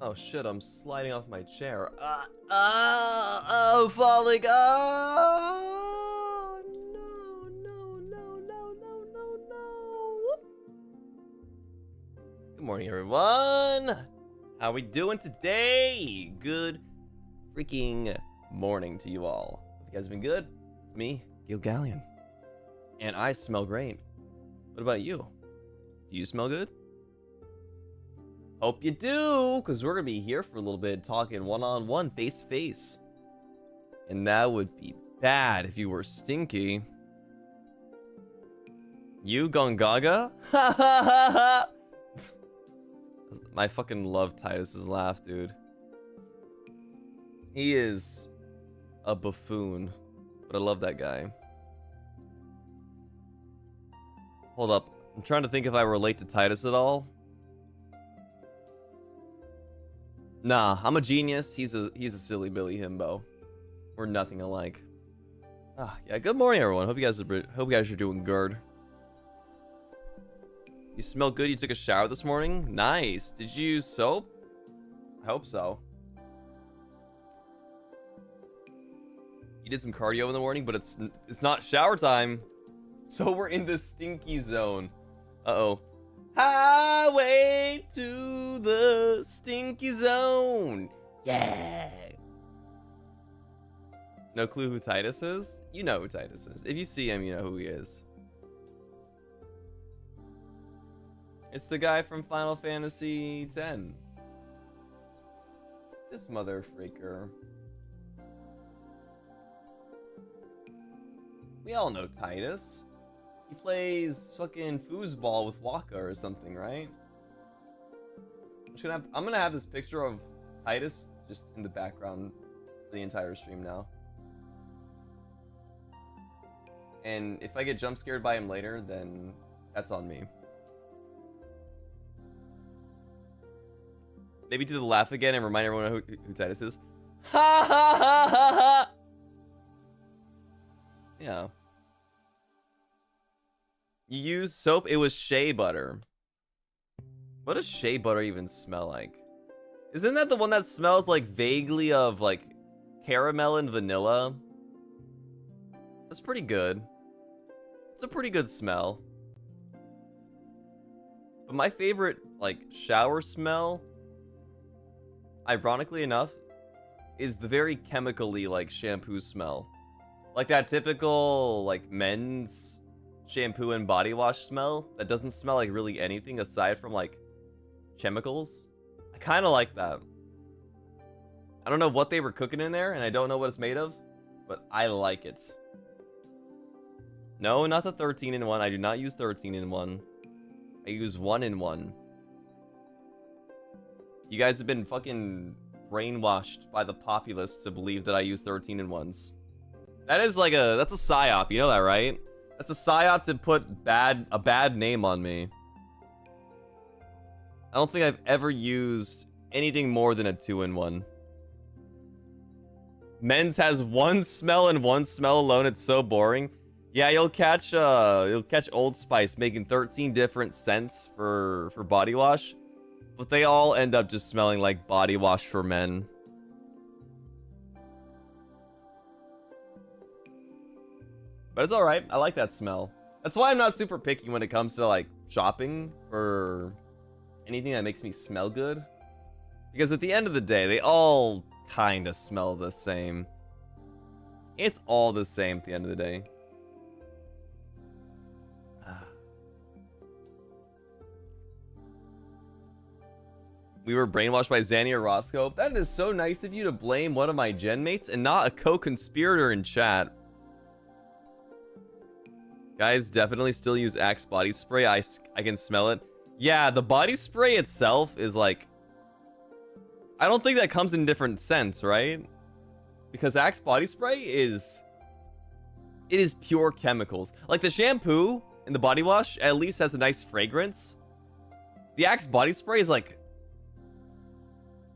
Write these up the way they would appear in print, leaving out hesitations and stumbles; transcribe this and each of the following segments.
Oh shit, I'm sliding off my chair. Oh, falling. Oh, no. Good morning, everyone. How we doing today? Good freaking morning to you all. Hope you guys have been good. It's me, Galleon. And I smell great. What about you? Do you smell good? Hope you do, because we're going to be here for a little bit talking one-on-one, face-to-face. And that would be bad if you were stinky. You gone gaga? Ha ha ha ha! I fucking love Titus's laugh, dude. He is a buffoon, but I love that guy. Hold up. I'm trying to think if I relate to Titus at all. Nah, I'm a genius. He's a silly Billy himbo. We're nothing alike. Yeah. Good morning, everyone. Hope you guys are doing good. You smell good. You took a shower this morning. Nice. Did you use soap? I hope so. You did some cardio in the morning, but it's not shower time. So we're in the stinky zone. Uh-oh. Highway to the stinky zone. Yeah. No clue who Titus is? You know who Titus is. If you see him, you know who he is. It's the guy from Final Fantasy X. This mother freaker. We all know Titus. He plays fucking foosball with Waka or something, right? I'm gonna have this picture of Titus just in the background for the entire stream now. And if I get jump scared by him later, then that's on me. Maybe do the laugh again and remind everyone who Titus is. Ha ha ha ha ha! Yeah. You used soap? It was shea butter. What does shea butter even smell like? Isn't that the one that smells like vaguely of like caramel and vanilla? That's pretty good. It's a pretty good smell. But my favorite like shower smell, ironically enough, is the very chemically like shampoo smell. Like that typical like men's shampoo and body wash smell that doesn't smell like really anything aside from like chemicals. I kind of like that. I don't know what they were cooking in there and I don't know what it's made of, but I like it. No, not the 13-in-1. I do not use 13-in-1. I use 1-in-1. You guys have been fucking brainwashed by the populace to believe that I use 13-in-1s. That is like that's a psyop, you know that, right? That's a psyop to put a bad name on me. I don't think I've ever used anything more than a 2-in-1. Men's has one smell and one smell alone. It's so boring. Yeah, you'll catch Old Spice making 13 different scents for body wash, but they all end up just smelling like body wash for men. But it's alright. I like that smell. That's why I'm not super picky when it comes to like shopping or anything that makes me smell good. Because at the end of the day, they all kind of smell the same. It's all the same at the end of the day. We were brainwashed by Zanny or Roscoe. That is so nice of you to blame one of my gen mates and not a co-conspirator in chat. Guys, definitely still use Axe body spray. I can smell it. Yeah, the body spray itself is like... I don't think that comes in different scents, right? Because Axe body spray is... It is pure chemicals. Like the shampoo and the body wash at least has a nice fragrance. The Axe body spray is like...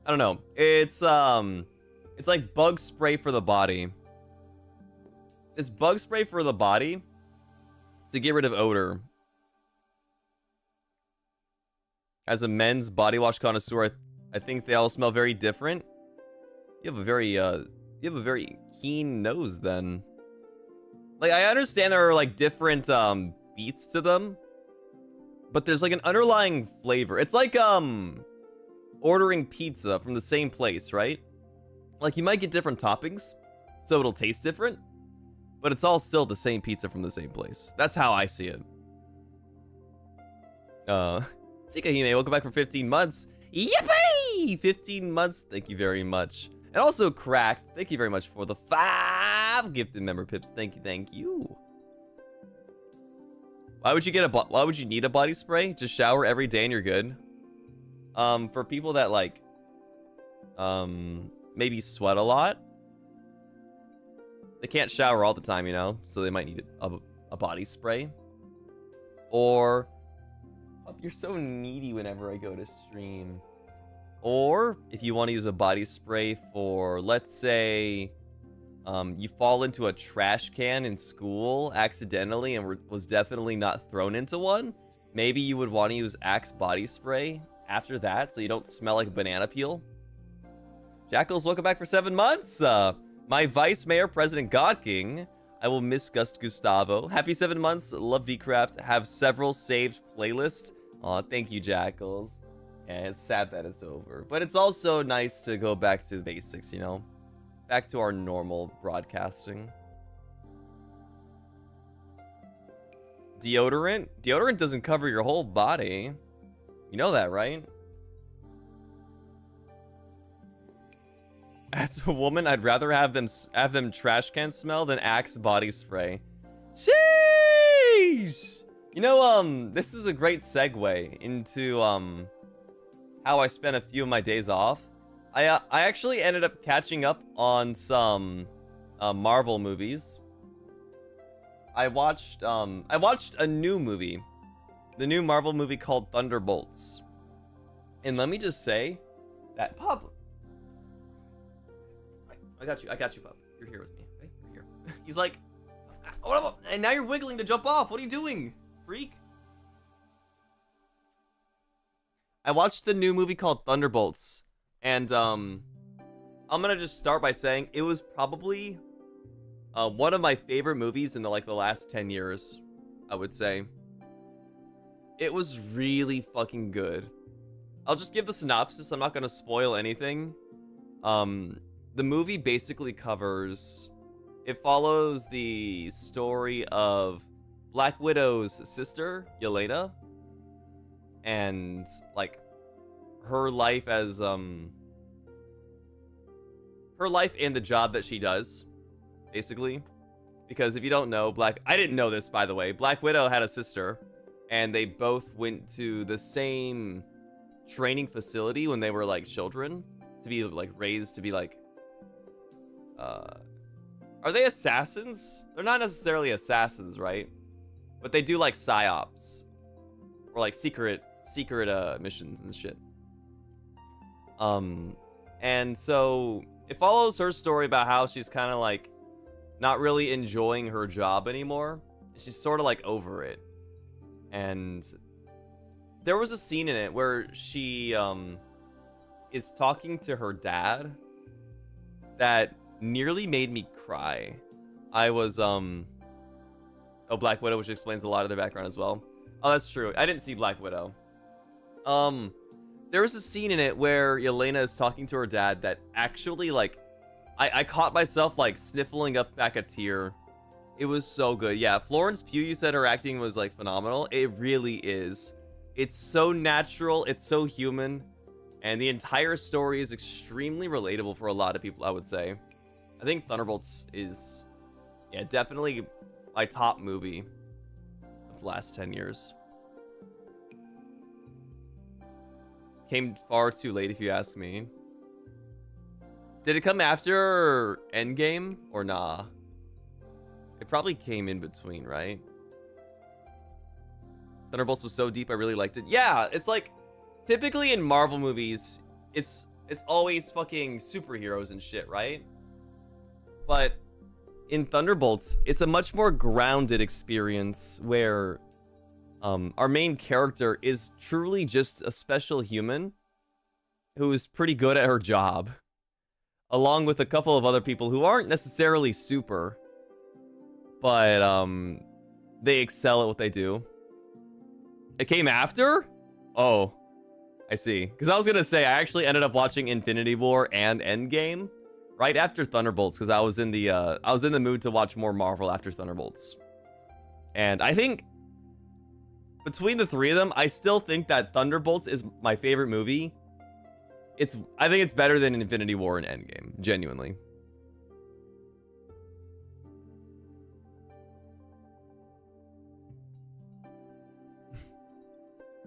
I don't know. It's like bug spray for the body. It's bug spray for the body to get rid of odor. As a men's body wash connoisseur, I think they all smell very different. You have a very keen nose then. Like, I understand there are like different beats to them, but there's like an underlying flavor. It's like ordering pizza from the same place, right? Like, you might get different toppings, so it'll taste different, but it's all still the same pizza from the same place. That's how I see it. Sikahime, welcome back for 15 months. Yippee! 15 months, thank you very much. And also Cracked, thank you very much for the 5 gifted member pips. Thank you, thank you. Why would you need a body spray? Just shower every day and you're good. For people that like maybe sweat a lot, they can't shower all the time, you know, so they might need a body spray. Or you're so needy whenever I go to stream. Or if you want to use a body spray for, let's say, you fall into a trash can in school accidentally and was definitely not thrown into one, maybe you would want to use Axe body spray after that so you don't smell like a banana peel. Jackals, welcome back for 7 months. My Vice Mayor, President God King. I will miss Gustavo. Happy 7 months. Love VCraft. Have several saved playlists. Aw, thank you, Jackals. Yeah, it's sad that it's over. But it's also nice to go back to the basics, you know? Back to our normal broadcasting. Deodorant? Deodorant doesn't cover your whole body. You know that, right? As a woman, I'd rather have them trash can smell than Axe body spray. Sheesh! You know, this is a great segue into, how I spent a few of my days off. I actually ended up catching up on some, Marvel movies. I watched a new movie. The new Marvel movie called Thunderbolts. And let me just say that, Pup. I got you, Pup. You're here with me, okay? You're here. He's like, what about, and now you're wiggling to jump off. What are you doing, freak? I watched the new movie called Thunderbolts, and I'm gonna just start by saying it was probably one of my favorite movies in the last 10 years, I would say. It was really fucking good. I'll just give the synopsis. I'm not gonna spoil anything. The movie basically it follows the story of Black Widow's sister, Yelena, and like her life as her life and the job that she does, basically. Because if you don't know, I didn't know this, by the way. Black Widow had a sister, and they both went to the same training facility when they were like children to be like raised to be like are they assassins? They're not necessarily assassins, right? But they do like psyops or like secret missions and shit. And so it follows her story about how she's kind of like not really enjoying her job anymore. She's sort of like over it. And there was a scene in it where she is talking to her dad that nearly made me cry. I was Black Widow, which explains a lot of their background as well. Oh, that's true. I didn't see Black Widow. There was a scene in it where Yelena is talking to her dad that actually, like, I caught myself, like, sniffling up back a tear. It was so good. Yeah, Florence Pugh, you said her acting was, like, phenomenal. It really is. It's so natural. It's so human. And the entire story is extremely relatable for a lot of people, I would say. I think Thunderbolts is, yeah, definitely my top movie of the last 10 years. Came far too late, if you ask me. Did it come after Endgame or nah? It probably came in between, right? Thunderbolts was so deep, I really liked it. Yeah, it's like typically in Marvel movies, it's always fucking superheroes and shit, right? But in Thunderbolts, it's a much more grounded experience where our main character is truly just a special human who's pretty good at her job, along with a couple of other people who aren't necessarily super, but they excel at what they do. It came after? Oh, I see. Because I was gonna say I actually ended up watching Infinity War and Endgame right after Thunderbolts, because I was in the mood to watch more Marvel after Thunderbolts. And I think between the three of them, I still think that Thunderbolts is my favorite movie. I think it's better than Infinity War and Endgame, genuinely.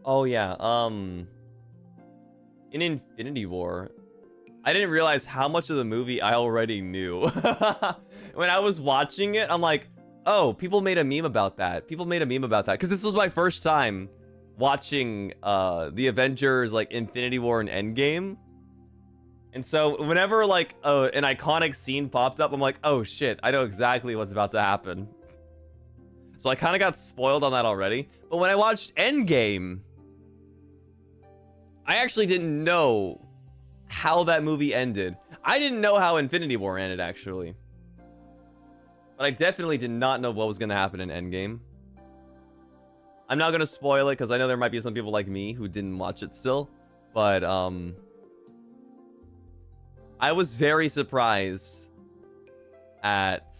Oh yeah, in Infinity War, I didn't realize how much of the movie I already knew. When I was watching it, I'm like, oh, people made a meme about that. People made a meme about that. Because this was my first time watching the Avengers, like, Infinity War and Endgame. And so whenever, like, an iconic scene popped up, I'm like, oh, shit, I know exactly what's about to happen. So I kind of got spoiled on that already. But when I watched Endgame, I actually didn't know how that movie ended. I didn't know how Infinity War ended, actually. But I definitely did not know what was going to happen in Endgame. I'm not going to spoil it, because I know there might be some people like me who didn't watch it still. But, I was very surprised at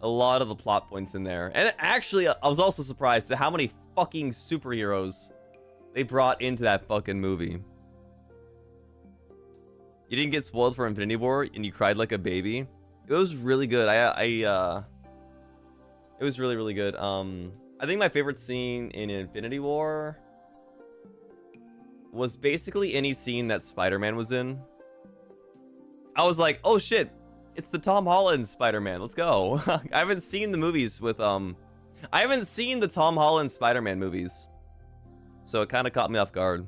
a lot of the plot points in there. And actually, I was also surprised at how many fucking superheroes they brought into that fucking movie. You didn't get spoiled for Infinity War and you cried like a baby. It was really good. It was really, really good. I think my favorite scene in Infinity War was basically any scene that Spider-Man was in. I was like, oh shit, it's the Tom Holland Spider-Man. Let's go. I haven't seen the movies with I haven't seen the Tom Holland Spider-Man movies. So it kind of caught me off guard.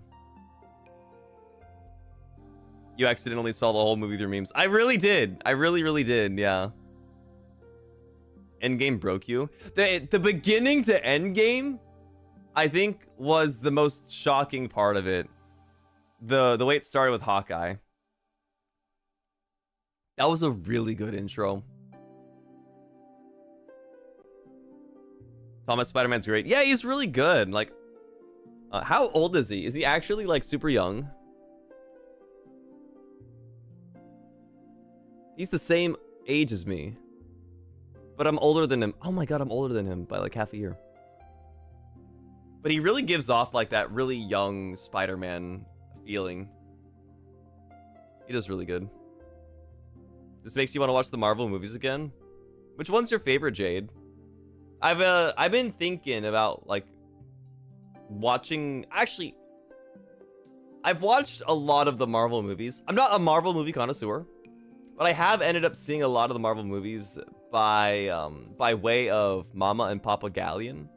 You accidentally saw the whole movie through memes. I really did. I really, really did. Yeah. Endgame broke you. The beginning to Endgame, I think, was the most shocking part of it. The way it started with Hawkeye. That was a really good intro. Thomas Spider-Man's great. Yeah, he's really good. Like, how old is he? Is he actually, like, super young? He's the same age as me. But I'm older than him. Oh my god, I'm older than him by, like, half a year. But he really gives off, like, that really young Spider-Man feeling. He does really good. This makes you want to watch the Marvel movies again? Which one's your favorite, Jade? I've been thinking about, like, watching... Actually, I've watched a lot of the Marvel movies. I'm not a Marvel movie connoisseur, but I have ended up seeing a lot of the Marvel movies by way of Mama and Papa Galleon.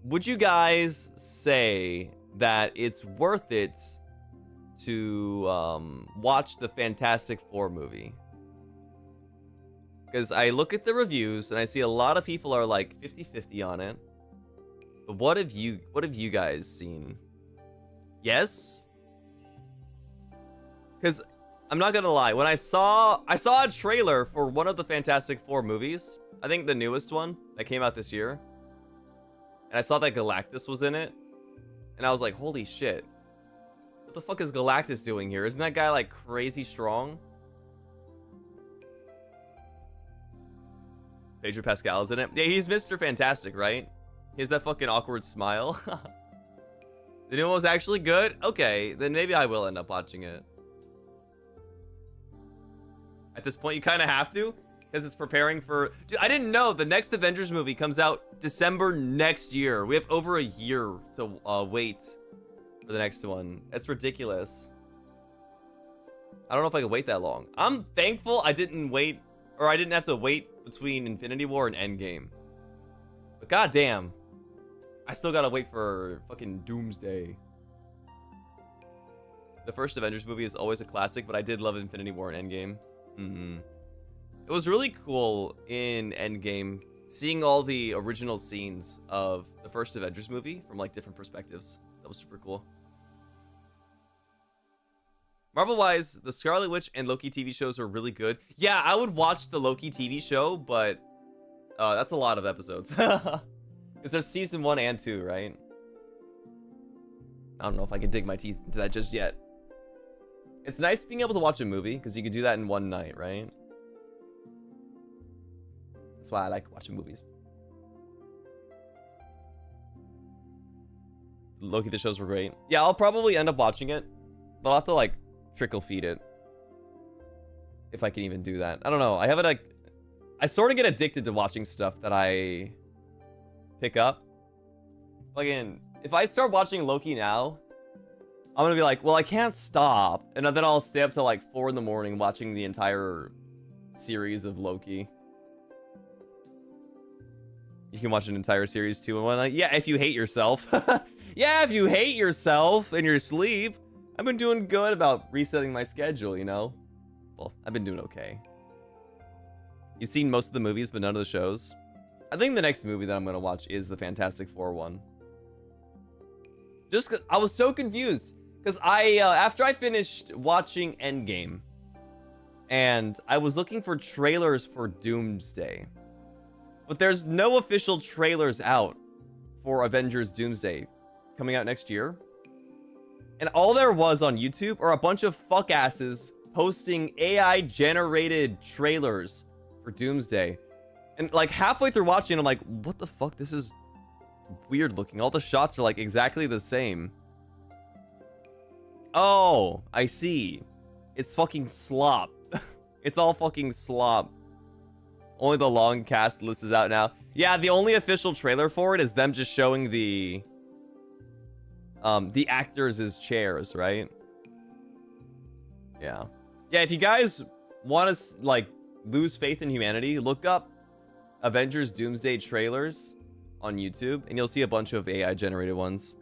Would you guys say that it's worth it to watch the Fantastic Four movie? Because I look at the reviews and I see a lot of people are like 50-50 on it. But what have you guys seen? Yes? Because I'm not gonna lie, when I saw a trailer for one of the Fantastic Four movies, I think the newest one that came out this year, and I saw that Galactus was in it, and I was like, holy shit. What the fuck is Galactus doing here? Isn't that guy, like, crazy strong? Pedro Pascal is in it. Yeah, he's Mr. Fantastic, right? He has that fucking awkward smile. The new one was actually good? Okay, then maybe I will end up watching it. At this point, you kind of have to, because it's preparing for... Dude, I didn't know the next Avengers movie comes out December next year. We have over a year to wait for the next one. That's ridiculous. I don't know if I can wait that long. I'm thankful I didn't wait, or I didn't have to wait between Infinity War and Endgame. But goddamn, I still gotta wait for fucking Doomsday. The first Avengers movie is always a classic, but I did love Infinity War and Endgame. It was really cool in Endgame seeing all the original scenes of the first Avengers movie from, like, different perspectives. That was super cool. Marvel-wise, the Scarlet Witch and Loki TV shows are really good. Yeah, I would watch the Loki TV show, but that's a lot of episodes. Because there's season 1 and 2, right? I don't know if I can dig my teeth into that just yet. It's nice being able to watch a movie, because you can do that in one night, right? That's why I like watching movies. Loki the shows were great. Yeah, I'll probably end up watching it, but I'll have to like trickle feed it. If I can even do that. I don't know. I have it like... I sort of get addicted to watching stuff that I pick up. Again, if I start watching Loki now, I'm gonna be like, well, I can't stop. And then I'll stay up till like 4 in the morning watching the entire series of Loki. You can watch an entire series too in one night. Yeah, if you hate yourself. Yeah, if you hate yourself in your sleep. I've been doing good about resetting my schedule, you know? Well, I've been doing okay. You've seen most of the movies, but none of the shows. I think the next movie that I'm going to watch is the Fantastic Four one. Just 'cause I was so confused. Because after I finished watching Endgame, and I was looking for trailers for Doomsday. But there's no official trailers out for Avengers Doomsday coming out next year. And all there was on YouTube are a bunch of fuckasses posting AI-generated trailers for Doomsday. And like halfway through watching, I'm like, what the fuck? This is weird looking. All the shots are like exactly the same. Oh, I see. It's fucking slop. It's all fucking slop. Only the long cast list is out now. Yeah, the only official trailer for it is them just showing the actors as chairs, right? Yeah. Yeah, if you guys want to like lose faith in humanity, look up Avengers Doomsday trailers on YouTube and you'll see a bunch of AI generated ones.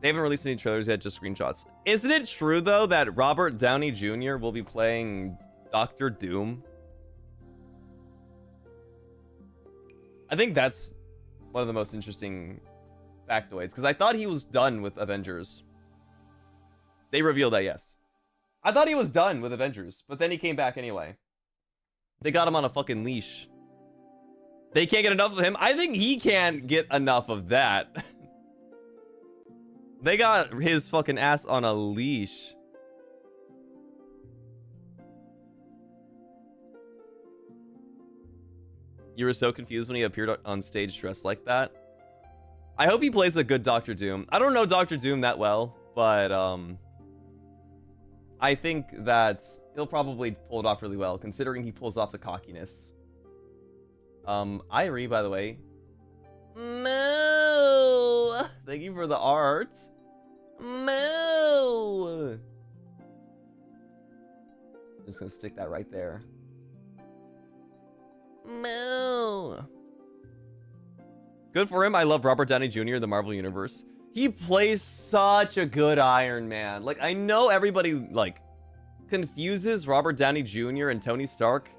They haven't released any trailers yet, just screenshots. Isn't it true though that Robert Downey Jr. will be playing Doctor Doom? I think that's one of the most interesting factoids, because I thought he was done with Avengers. They revealed that, yes. I thought he was done with Avengers, but then he came back anyway. They got him on a fucking leash. They can't get enough of him. I think he can't get enough of that. They got his fucking ass on a leash. You were so confused when he appeared on stage dressed like that. I hope he plays a good Doctor Doom. I don't know Doctor Doom that well, but I think that he'll probably pull it off really well, considering he pulls off the cockiness. Irie, by the way. Moo! Thank you for the art. Moo! I'm just gonna stick that right there. Moo! Good for him. I love Robert Downey Jr. in the Marvel Universe. He plays such a good Iron Man. Like, I know everybody, like, confuses Robert Downey Jr. and Tony Stark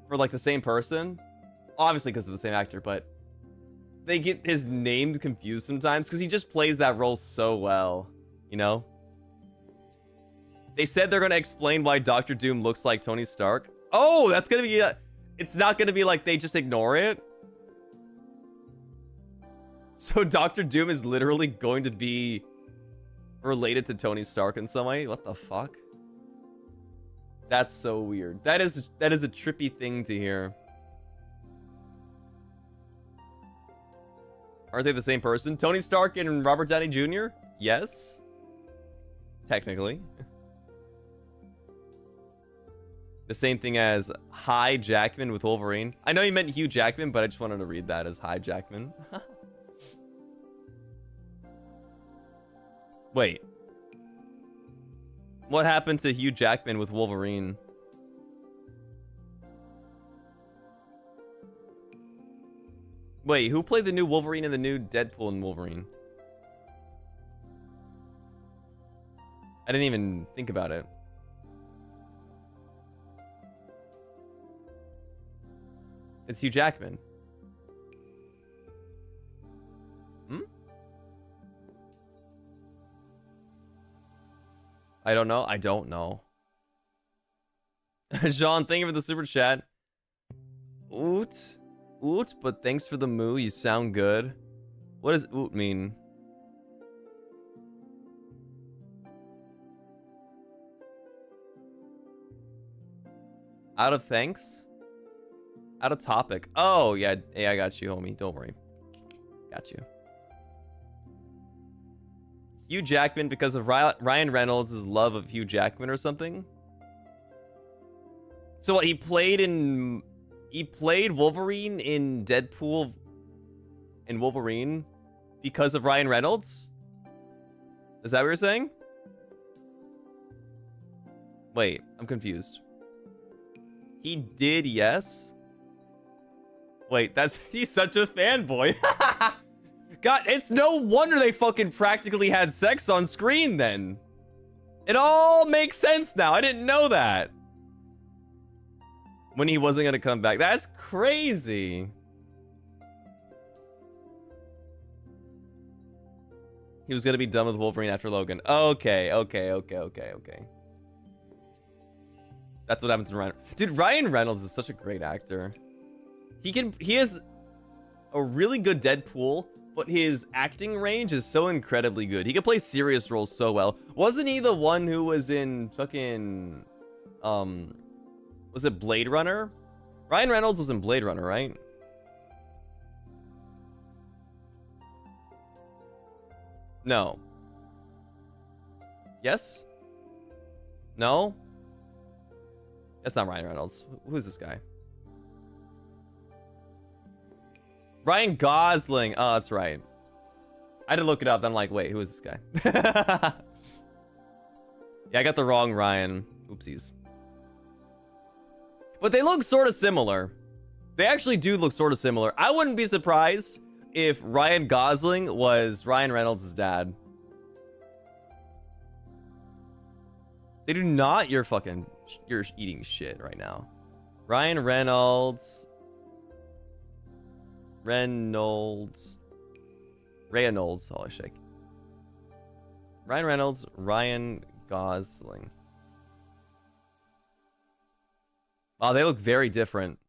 for, like, the same person. Obviously because of the same actor, but they get his name confused sometimes because he just plays that role so well, you know? They said they're going to explain why Doctor Doom looks like Tony Stark. Oh, that's going to be... it's not going to be like they just ignore it. So Doctor Doom is literally going to be related to Tony Stark in some way? What the fuck? That's so weird. That is a trippy thing to hear. Aren't they the same person? Tony Stark and Robert Downey Jr.? Yes. Technically. The same thing as Hugh Jackman with Wolverine. I know you meant Hugh Jackman, but I just wanted to read that as Hugh Jackman. Wait. What happened to Hugh Jackman with Wolverine? Wait, who played the new Wolverine and the new Deadpool and Wolverine? I didn't even think about it. It's Hugh Jackman. Hmm? I don't know. I don't know. Jean, thank you for the super chat. Oot. Oot, but thanks for the moo. You sound good. What does oot mean? Out of thanks? Out of topic. Oh, yeah. Hey, I got you, homie. Don't worry. Got you. Hugh Jackman because of Ryan Reynolds' love of Hugh Jackman or something? So what, he played Wolverine in Deadpool and Wolverine because of Ryan Reynolds? Is that what you're saying? Wait, I'm confused. He did, yes? Wait, he's such a fanboy. God, it's no wonder they fucking practically had sex on screen then. It all makes sense now. I didn't know that. When he wasn't gonna come back. That's crazy. He was gonna be done with Wolverine after Logan. Okay. That's what happens to Ryan. Dude, Ryan Reynolds is such a great actor. He has a really good Deadpool, but his acting range is so incredibly good. He can play serious roles so well. Wasn't he the one who was in fucking was it Blade Runner? Ryan Reynolds was in Blade Runner, right? No. Yes? No? That's not Ryan Reynolds. Who is this guy? Ryan Gosling. Oh, that's right. I had to look it up. Then I'm like, wait, who is this guy? Yeah, I got the wrong Ryan. Oopsies. But they look sort of similar. They actually do look sort of similar. I wouldn't be surprised if Ryan Gosling was Ryan Reynolds' dad. They do not. You're eating shit right now. Ryan Reynolds. Holy shit. Ryan Reynolds, Ryan Gosling. Oh, they look very different.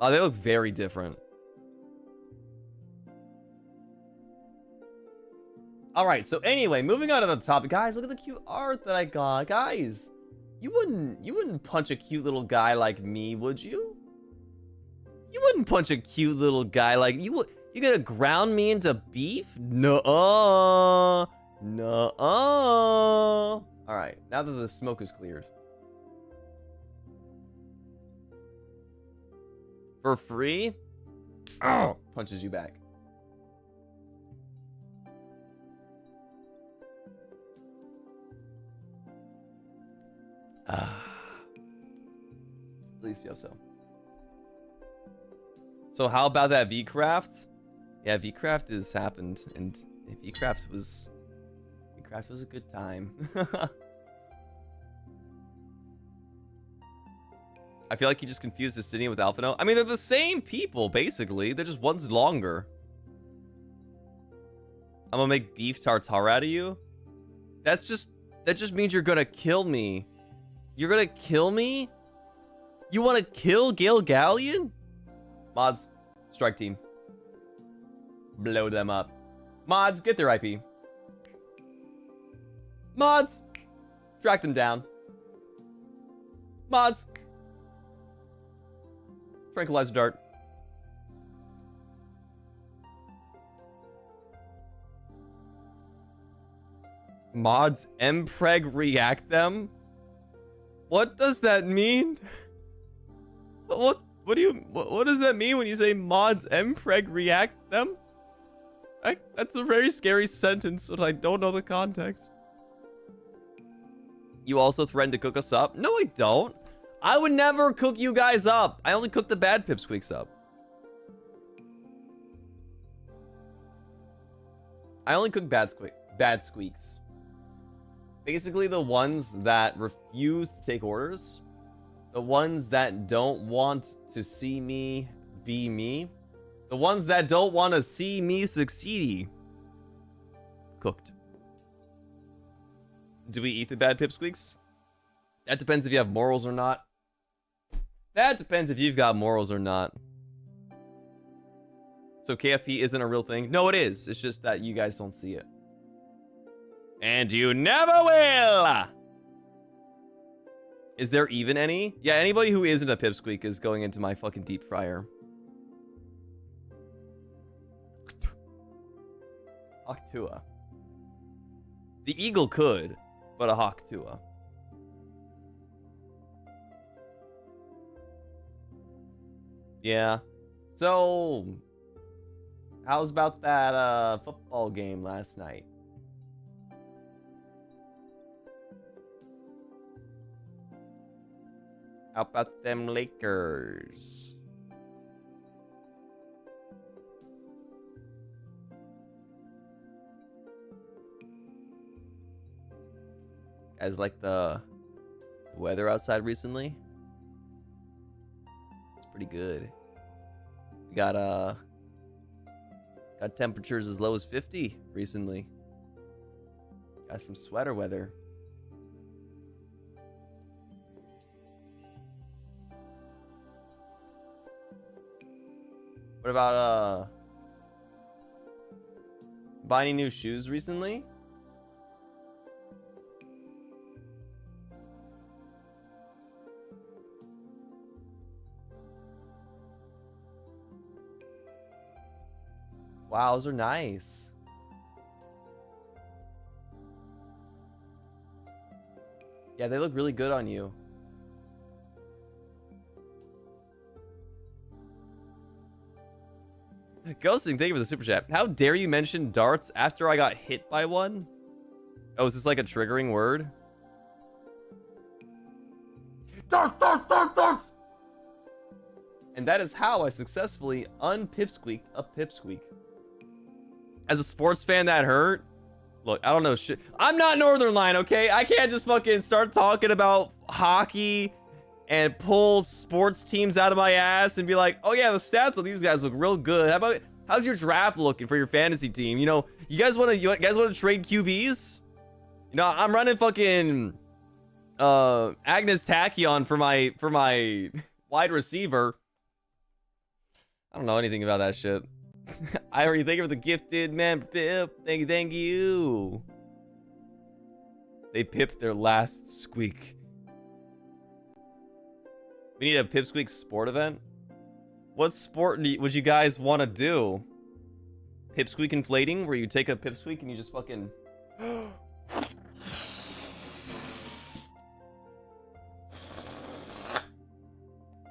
Oh, they look very different. All right, so anyway, moving on to the topic. Guys, look at the cute art that I got. Guys, you wouldn't punch a cute little guy like me, would you? You wouldn't punch a cute little guy like you. You gonna ground me into beef? No. No. All right, now that the smoke is cleared. For free? Oh, punches you back. Delicioso. So how about that V-Craft? Yeah, V-Craft has happened, and V-Craft was a good time. I feel like he just confused Destiny with Alphino. I mean, they're the same people, basically. They're just one's longer. I'm gonna make beef tartare out of you. That just means you're gonna kill me. You're gonna kill me? You wanna kill Gale Galleon? Mods, strike team. Blow them up. Mods, get their IP. Mods, track them down. Mods, tranquilizer dart. Mods, mpreg react them? What does that mean? What does that mean when you say mods mpreg react them? That's a very scary sentence, but I don't know the context. You also threaten to cook us up? No, I don't. I would never cook you guys up. I only cook the bad pipsqueaks up. I only cook bad squeaks. Basically the ones that refuse to take orders. The ones that don't want to see me be me. The ones that don't want to see me succeed. Cooked. Do we eat the bad pipsqueaks? That depends if you have morals or not. That depends if you've got morals or not. So KFP isn't a real thing? No, it is. It's just that you guys don't see it. And you never will! Is there even any? Yeah, anybody who isn't a pipsqueak is going into my fucking deep fryer. Hawktua. The eagle could, but a Hawktua. Yeah. So, how's about that football game last night? How about them Lakers? Guys, like the weather outside recently? It's pretty good. We got temperatures as low as 50 recently. Got some sweater weather. What about buy any new shoes recently? Wow, those are nice. Yeah, they look really good on you. Ghosting, thank you for the super chat. How dare you mention darts after I got hit by one? Oh, is this like a triggering word? Darts, darts, darts, darts! And that is how I successfully unpipsqueaked a pipsqueak. As a sports fan, that hurt. Look, I don't know shit. I'm not Northern Line, okay? I can't just fucking start talking about hockey and pull sports teams out of my ass and be like, oh yeah, the stats of these guys look real good. How's your draft looking for your fantasy team? You know, you guys want to trade QBs? You know, I'm running fucking Agnes Tachyon for my wide receiver. I don't know anything about that shit. I already thank you for the gifted man pip. Thank you. They pipped their last squeak. We need a pipsqueak sport event. What sport would you guys want to do? Pipsqueak inflating, where you take a pipsqueak and you just fucking.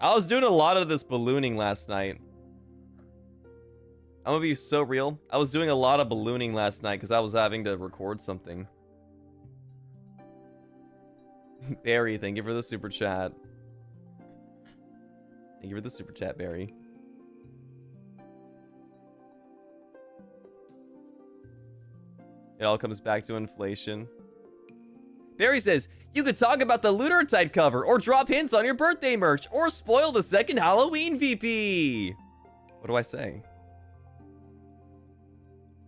I was doing a lot of this ballooning last night. I'm gonna be so real. I was doing a lot of ballooning last night because I was having to record something. Barry, thank you for the super chat. Thank you for the super chat, Barry. It all comes back to inflation. Barry says, you could talk about the Lewd Tag cover, or drop hints on your birthday merch, or spoil the second Halloween VP. What do I say?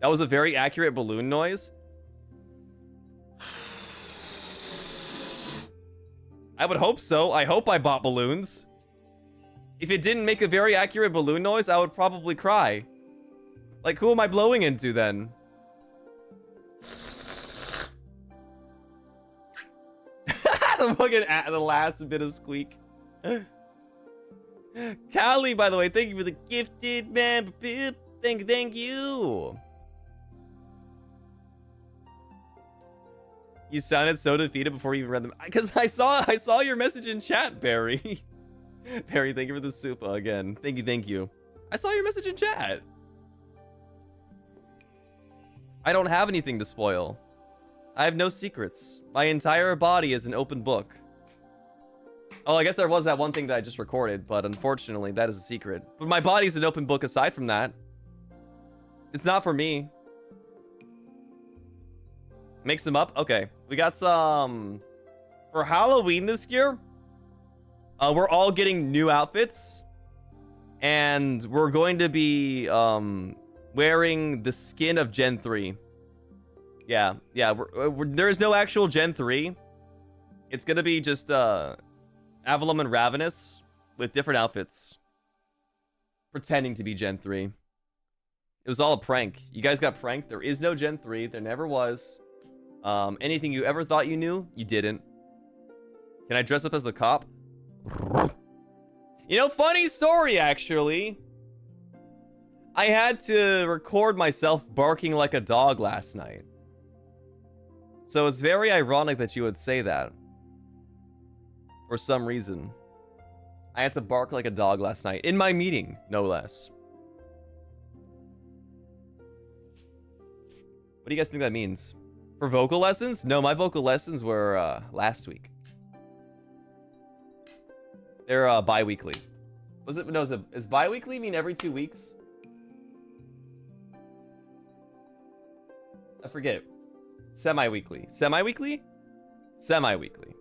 That was a very accurate balloon noise. I would hope so. I hope I bought balloons. If it didn't make a very accurate balloon noise, I would probably cry. Like, who am I blowing into then? The last bit of squeak. Callie, by the way, thank you for the gifted man. Thank you. You sounded so defeated before you even read them. Because I saw your message in chat, Barry. Barry, thank you for the super again. Thank you. I saw your message in chat. I don't have anything to spoil. I have no secrets. My entire body is an open book. Oh, I guess there was that one thing that I just recorded, but unfortunately, that is a secret. But my body's an open book aside from that. It's not for me. Mix them up? Okay. We got some... For Halloween this year, we're all getting new outfits. And we're going to be wearing the skin of Gen 3. Yeah, there is no actual Gen 3. It's gonna be just Avalon and Ravenous with different outfits, pretending to be Gen 3. It was all a prank. You guys got pranked. There is no Gen 3. There never was. Anything you ever thought you knew, you didn't. Can I dress up as the cop? You know, funny story, actually. I had to record myself barking like a dog last night. So it's very ironic that you would say that. For some reason. I had to bark like a dog last night. In my meeting, no less. What do you guys think that means? For vocal lessons? No, my vocal lessons were last week. They're bi-weekly. Was it? No, is bi-weekly mean every 2 weeks? I forget. Semi-weekly. Semi-weekly? Semi-weekly.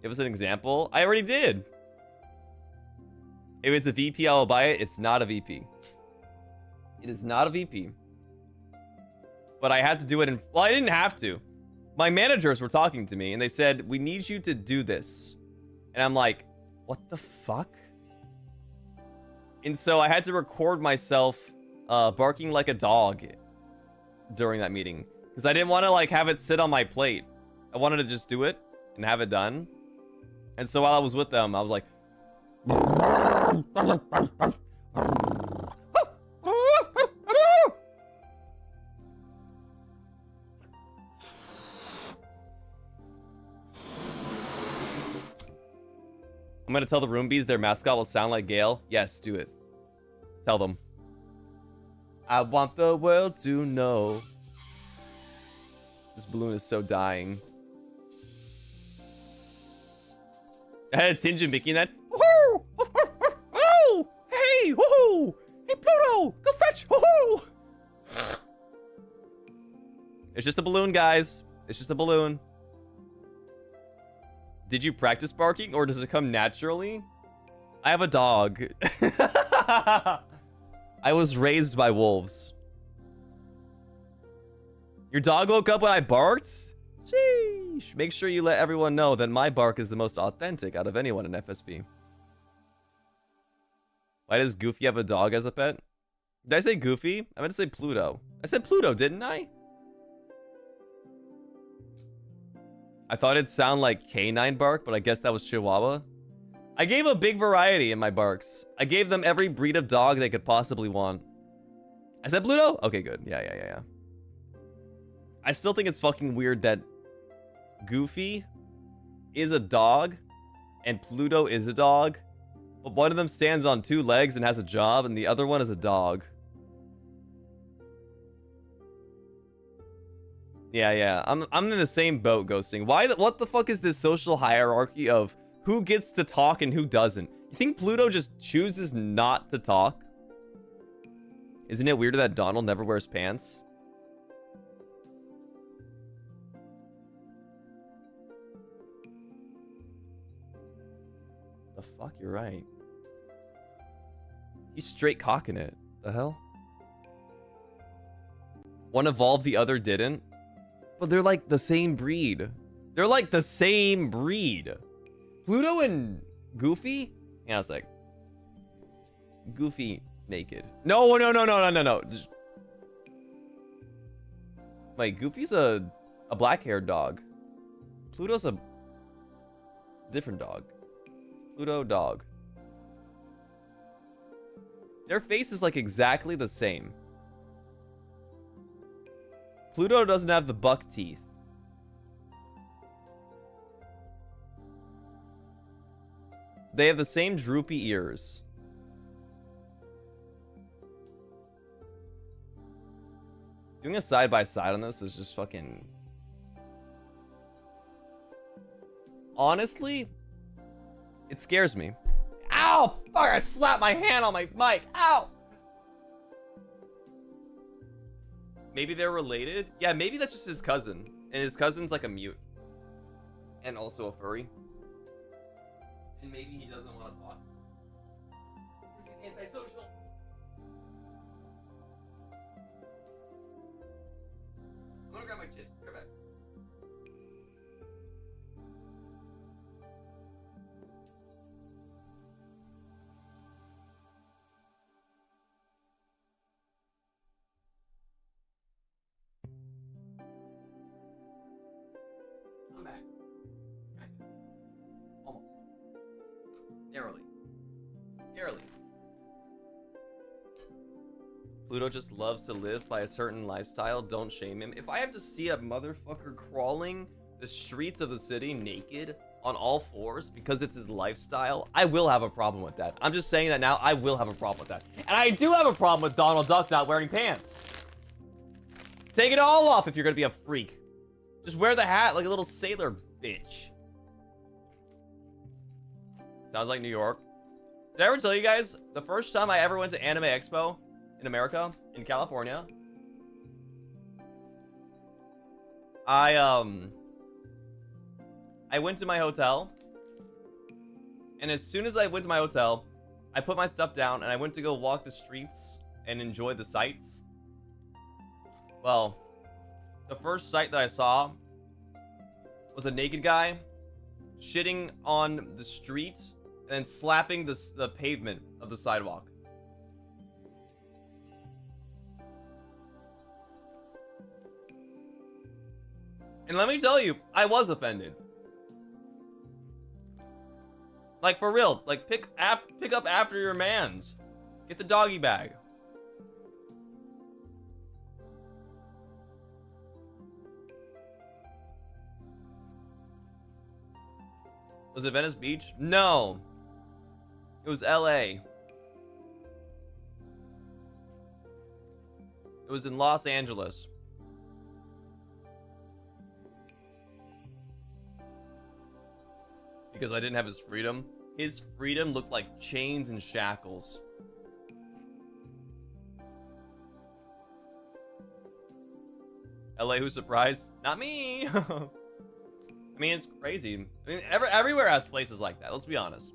Give us an example. I already did. If it's a VP, I will buy it. It's not a VP. It is not a VP. But I had to do it in... Well, I didn't have to. My managers were talking to me, and they said, we need you to do this. And I'm like, what the fuck? And so I had to record myself barking like a dog during that meeting. Because I didn't want to, like, have it sit on my plate. I wanted to just do it and have it done. And so while I was with them, I was like... I'm gonna tell the Roombies their mascot will sound like Gale. Yes, do it. Tell them. I want the world to know. This balloon is so dying. I had a tinge of Mickey in that. Woohoo! Oh! Hey! Woohoo! Hey, Pluto! Go fetch! Woohoo! It's just a balloon, guys. It's just a balloon. Did you practice barking, or does it come naturally? I have a dog. I was raised by wolves. Your dog woke up when I barked? Sheesh. Make sure you let everyone know that my bark is the most authentic out of anyone in FSB. Why does Goofy have a dog as a pet? Did I say Goofy? I meant to say Pluto. I said Pluto, didn't I? I thought it'd sound like canine bark, but I guess that was Chihuahua. I gave a big variety in my barks. I gave them every breed of dog they could possibly want. I said Pluto? Okay, good. Yeah. I still think it's fucking weird that Goofy is a dog and Pluto is a dog, but one of them stands on 2 legs and has a job, and the other one is a dog. Yeah. I'm in the same boat, Ghosting. What the fuck is this social hierarchy of who gets to talk and who doesn't? You think Pluto just chooses not to talk? Isn't it weird that Donald never wears pants? The fuck, you're right. He's straight cocking it. The hell? One evolved, the other didn't. But they're like the same breed. They're like the same breed. Pluto and Goofy? Hang on a sec. Goofy naked. No. Wait, Goofy's a black-haired dog. Pluto's a different dog. Pluto dog. Their face is like exactly the same. Pluto doesn't have the buck teeth. They have the same droopy ears. Doing a side-by-side on this is just fucking... Honestly, it scares me. Ow! Fuck, I slapped my hand on my mic. Ow! Maybe they're related? Yeah, maybe that's just his cousin. And his cousin's like a mute. And also a furry. And maybe he doesn't want to talk. Because he's antisocial. chips. Come back. I'm back. Kind of. Almost. Narrowly. Scarily. Pluto just loves to live by a certain lifestyle. Don't shame him. If I have to see a motherfucker crawling the streets of the city naked on all fours because it's his lifestyle, I will have a problem with that. I'm just saying that now. I will have a problem with that. And I do have a problem with Donald Duck not wearing pants. Take it all off if you're gonna be a freak. Just wear the hat like a little sailor bitch. Sounds like New York. Did I ever tell you guys the first time I ever went to Anime Expo in America, in California, I went to my hotel, and as soon as I went to my hotel, I put my stuff down and I went to go walk the streets and enjoy the sights. Well, the first sight that I saw was a naked guy shitting on the street and then slapping the pavement of the sidewalk. And let me tell you, I was offended. Like, for real. Like, pick up after your mans. Get the doggy bag. Was it Venice Beach? No. It was LA. It was in Los Angeles. Because I didn't have his freedom. His freedom looked like chains and shackles. LA, who's surprised? Not me. I mean, it's crazy. I mean, everywhere has places like that. Let's be honest.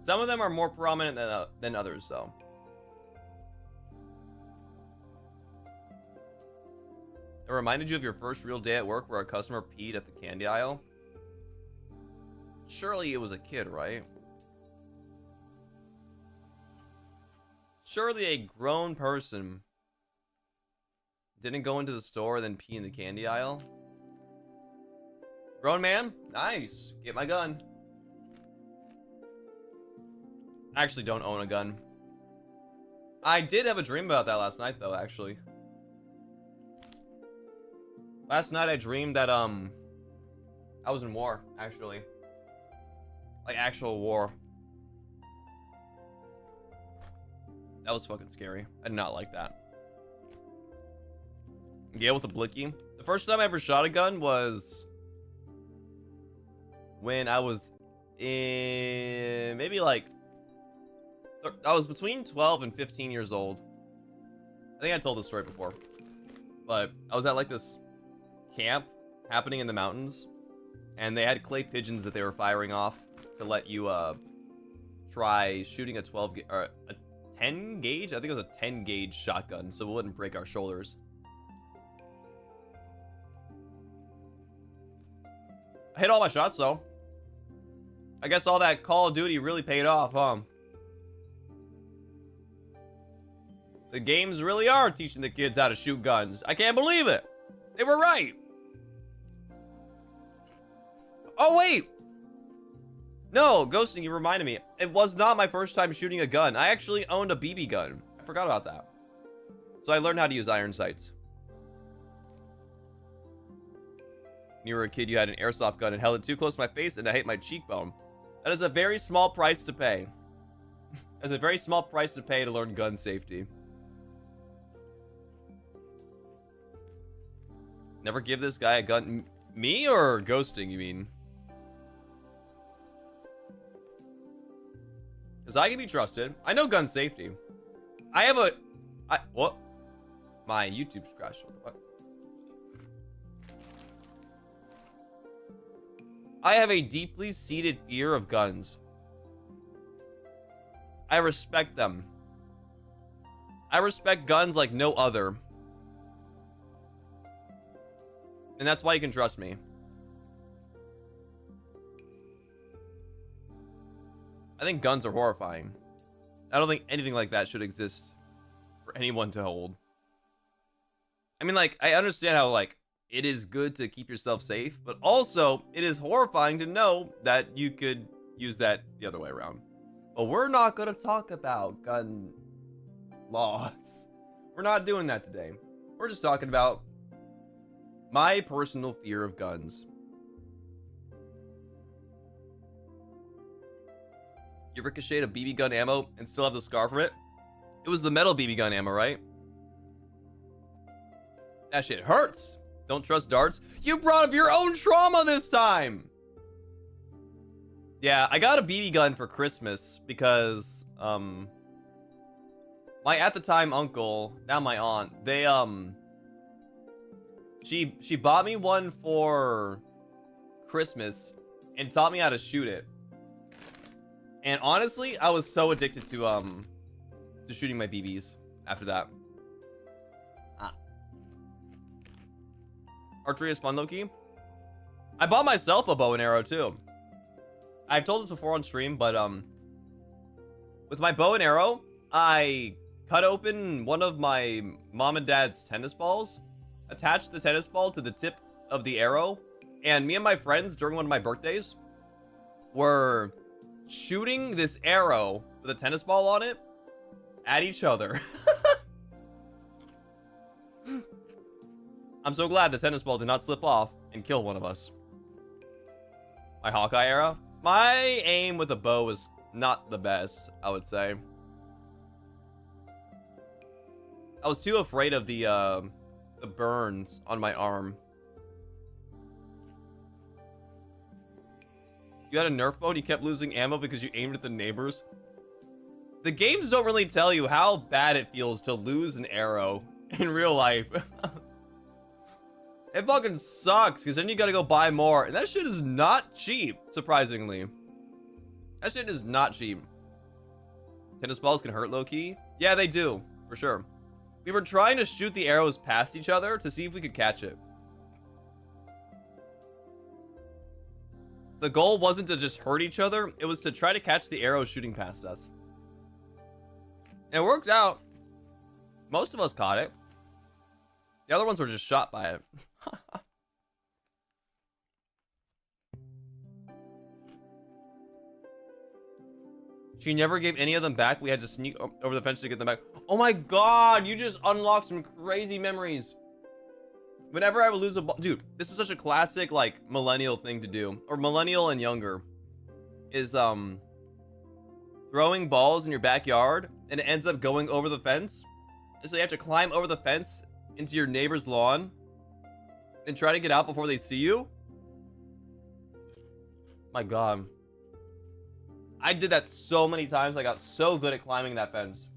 Some of them are more prominent than others, though. It reminded you of your first real day at work where a customer peed at the candy aisle. Surely it was a kid, right? Surely a grown person didn't go into the store and then pee in the candy aisle. Grown man? Nice. Get my gun. I actually don't own a gun. I did have a dream about that last night, though, actually. Last night I dreamed that, I was in war, actually. Like, actual war. That was fucking scary. I did not like that. Gale with a blicky. The first time I ever shot a gun was when I was in maybe like I was between 12 and 15 years old. I think I told this story before, but I was at like this camp happening in the mountains, and they had clay pigeons that they were firing off to let you try shooting a 12 or a 10 gauge. I think it was a 10 gauge shotgun, so it wouldn't break our shoulders. I hit all my shots though. I guess all that Call of Duty really paid off, huh? The games really are teaching the kids how to shoot guns. I can't believe it. They were right. Oh, wait. No, Ghosting, you reminded me. It was not my first time shooting a gun. I actually owned a BB gun. I forgot about that. So I learned how to use iron sights. When you were a kid, you had an airsoft gun and held it too close to my face and I hit my cheekbone. That is a very small price to pay. That's a very small price to pay to learn gun safety. Never give this guy a gun. Me or Ghosting, you mean? Because I can be trusted. I know gun safety. I have a... what? My YouTube's crashed. What the fuck? I have a deeply seated fear of guns. I respect them. I respect guns like no other. And that's why you can trust me. I think guns are horrifying. I don't think anything like that should exist for anyone to hold. I mean, like, I understand how, like, it is good to keep yourself safe, but also it is horrifying to know that you could use that the other way around. But we're not going to talk about gun laws. We're not doing that today. We're just talking about my personal fear of guns. You ricocheted a BB gun ammo and still have the scar from it? It was the metal BB gun ammo, right? That shit hurts. Don't trust darts. You brought up your own trauma this time. Yeah, I got a BB gun for Christmas because my at the time uncle, now my aunt, they she bought me one for Christmas and taught me how to shoot it. And honestly, I was so addicted to shooting my BBs after that. Archery is fun, low-key. I bought myself a bow and arrow too. I've told this before on stream, but with my bow and arrow, I cut open one of my mom and dad's tennis balls, attached the tennis ball to the tip of the arrow, and me and my friends during one of my birthdays were shooting this arrow with a tennis ball on it at each other. I'm so glad the tennis ball did not slip off and kill one of us. My Hawkeye era. My aim with a bow is not the best, I would say. I was too afraid of the burns on my arm. You had a Nerf bow and you kept losing ammo because you aimed at the neighbors. The games don't really tell you how bad it feels to lose an arrow in real life. It fucking sucks, because then you gotta go buy more. And that shit is not cheap, surprisingly. That shit is not cheap. Tennis balls can hurt low-key. Yeah, they do, for sure. We were trying to shoot the arrows past each other to see if we could catch it. The goal wasn't to just hurt each other, it was to try to catch the arrows shooting past us. And it worked out. Most of us caught it. The other ones were just shot by it. She never gave any of them back. We had to sneak over the fence to get them back. Oh my god, you just unlocked some crazy memories. Whenever I would lose a ball, dude, this is such a classic like millennial thing to do, or millennial and younger, is throwing balls in your backyard and it ends up going over the fence. And so you have to climb over the fence into your neighbor's lawn and try to get out before they see you. My god. I did that so many times. I got so good at climbing that fence.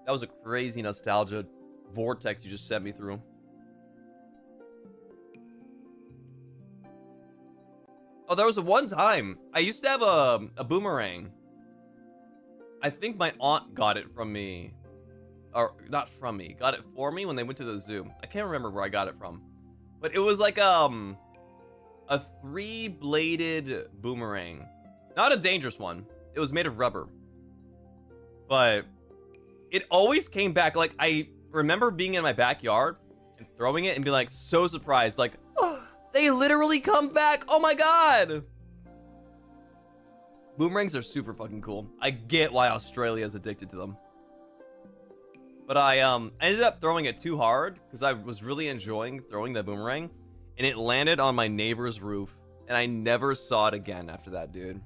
That was a crazy nostalgia vortex you just sent me through. Oh, there was a one time. I used to have a boomerang. I think my aunt got it from me. Or, not from me. Got it for me when they went to the zoo. I can't remember where I got it from. But it was like, a 3-bladed boomerang. Not a dangerous one. It was made of rubber. But it always came back. Like, I remember being in my backyard and throwing it and being like so surprised. Like, oh, they literally come back. Oh my god. Boomerangs are super fucking cool. I get why Australia is addicted to them. But I ended up throwing it too hard because I was really enjoying throwing the boomerang. And it landed on my neighbor's roof. And I never saw it again after that, dude.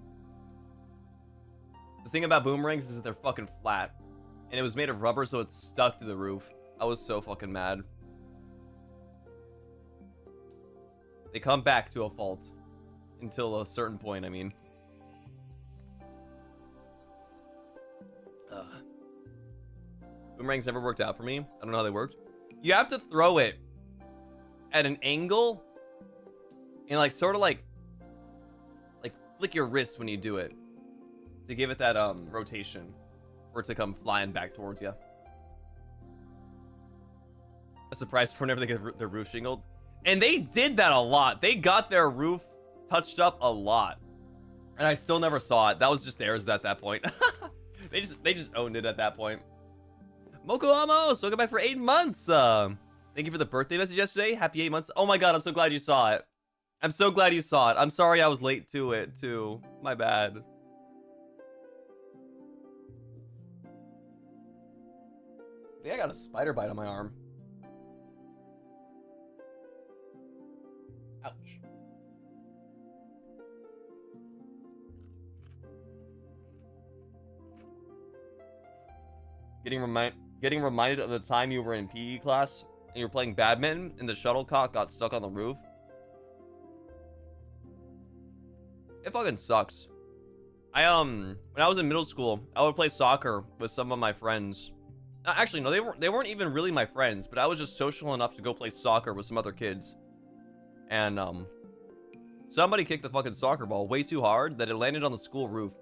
The thing about boomerangs is that they're fucking flat. And it was made of rubber, so it stuck to the roof. I was so fucking mad. They come back to a fault. Until a certain point, I mean. Ugh. Boomerangs never worked out for me. I don't know how they worked. You have to throw it at an angle. And like, sort of like flick your wrist when you do it. To give it that rotation for it to come flying back towards you. A surprise for whenever they get their roof shingled. And they did that a lot. They got their roof touched up a lot. And I still never saw it. That was just theirs at that point. They just owned it at that point. Moko Amos, welcome back for 8 months. Thank you for the birthday message yesterday. Happy 8 months. Oh my god, I'm so glad you saw it. I'm so glad you saw it. I'm sorry I was late to it too. My bad. I think I got a spider bite on my arm. Ouch. Getting reminded of the time you were in PE class and you were playing badminton and the shuttlecock got stuck on the roof. It fucking sucks. When I was in middle school, I would play soccer with some of my friends. Actually, no, they weren't even really my friends, but I was just social enough to go play soccer with some other kids. And somebody kicked the fucking soccer ball way too hard that it landed on the school roof.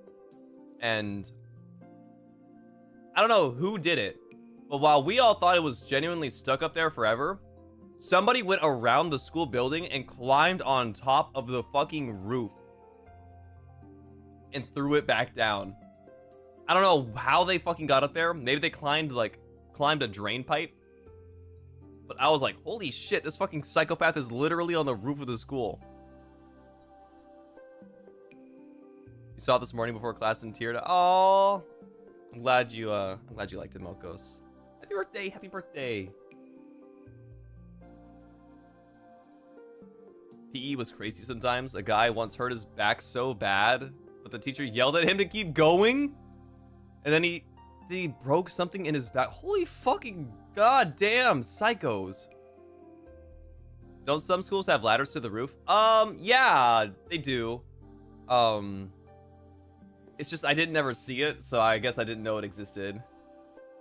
And I don't know who did it, but while we all thought it was genuinely stuck up there forever, somebody went around the school building and climbed on top of the fucking roof and threw it back down. I don't know how they fucking got up there. Maybe they climbed a drain pipe. But I was like, holy shit, this fucking psychopath is literally on the roof of the school. You saw it this morning before class and teared. Oh, I'm glad you liked it, Mokos. Happy birthday, happy birthday. PE was crazy sometimes. A guy once hurt his back so bad, but the teacher yelled at him to keep going. And then he broke something in his back. Holy fucking goddamn psychos. Don't some schools have ladders to the roof? Yeah, they do. It's just I didn't ever see it, so I guess I didn't know it existed.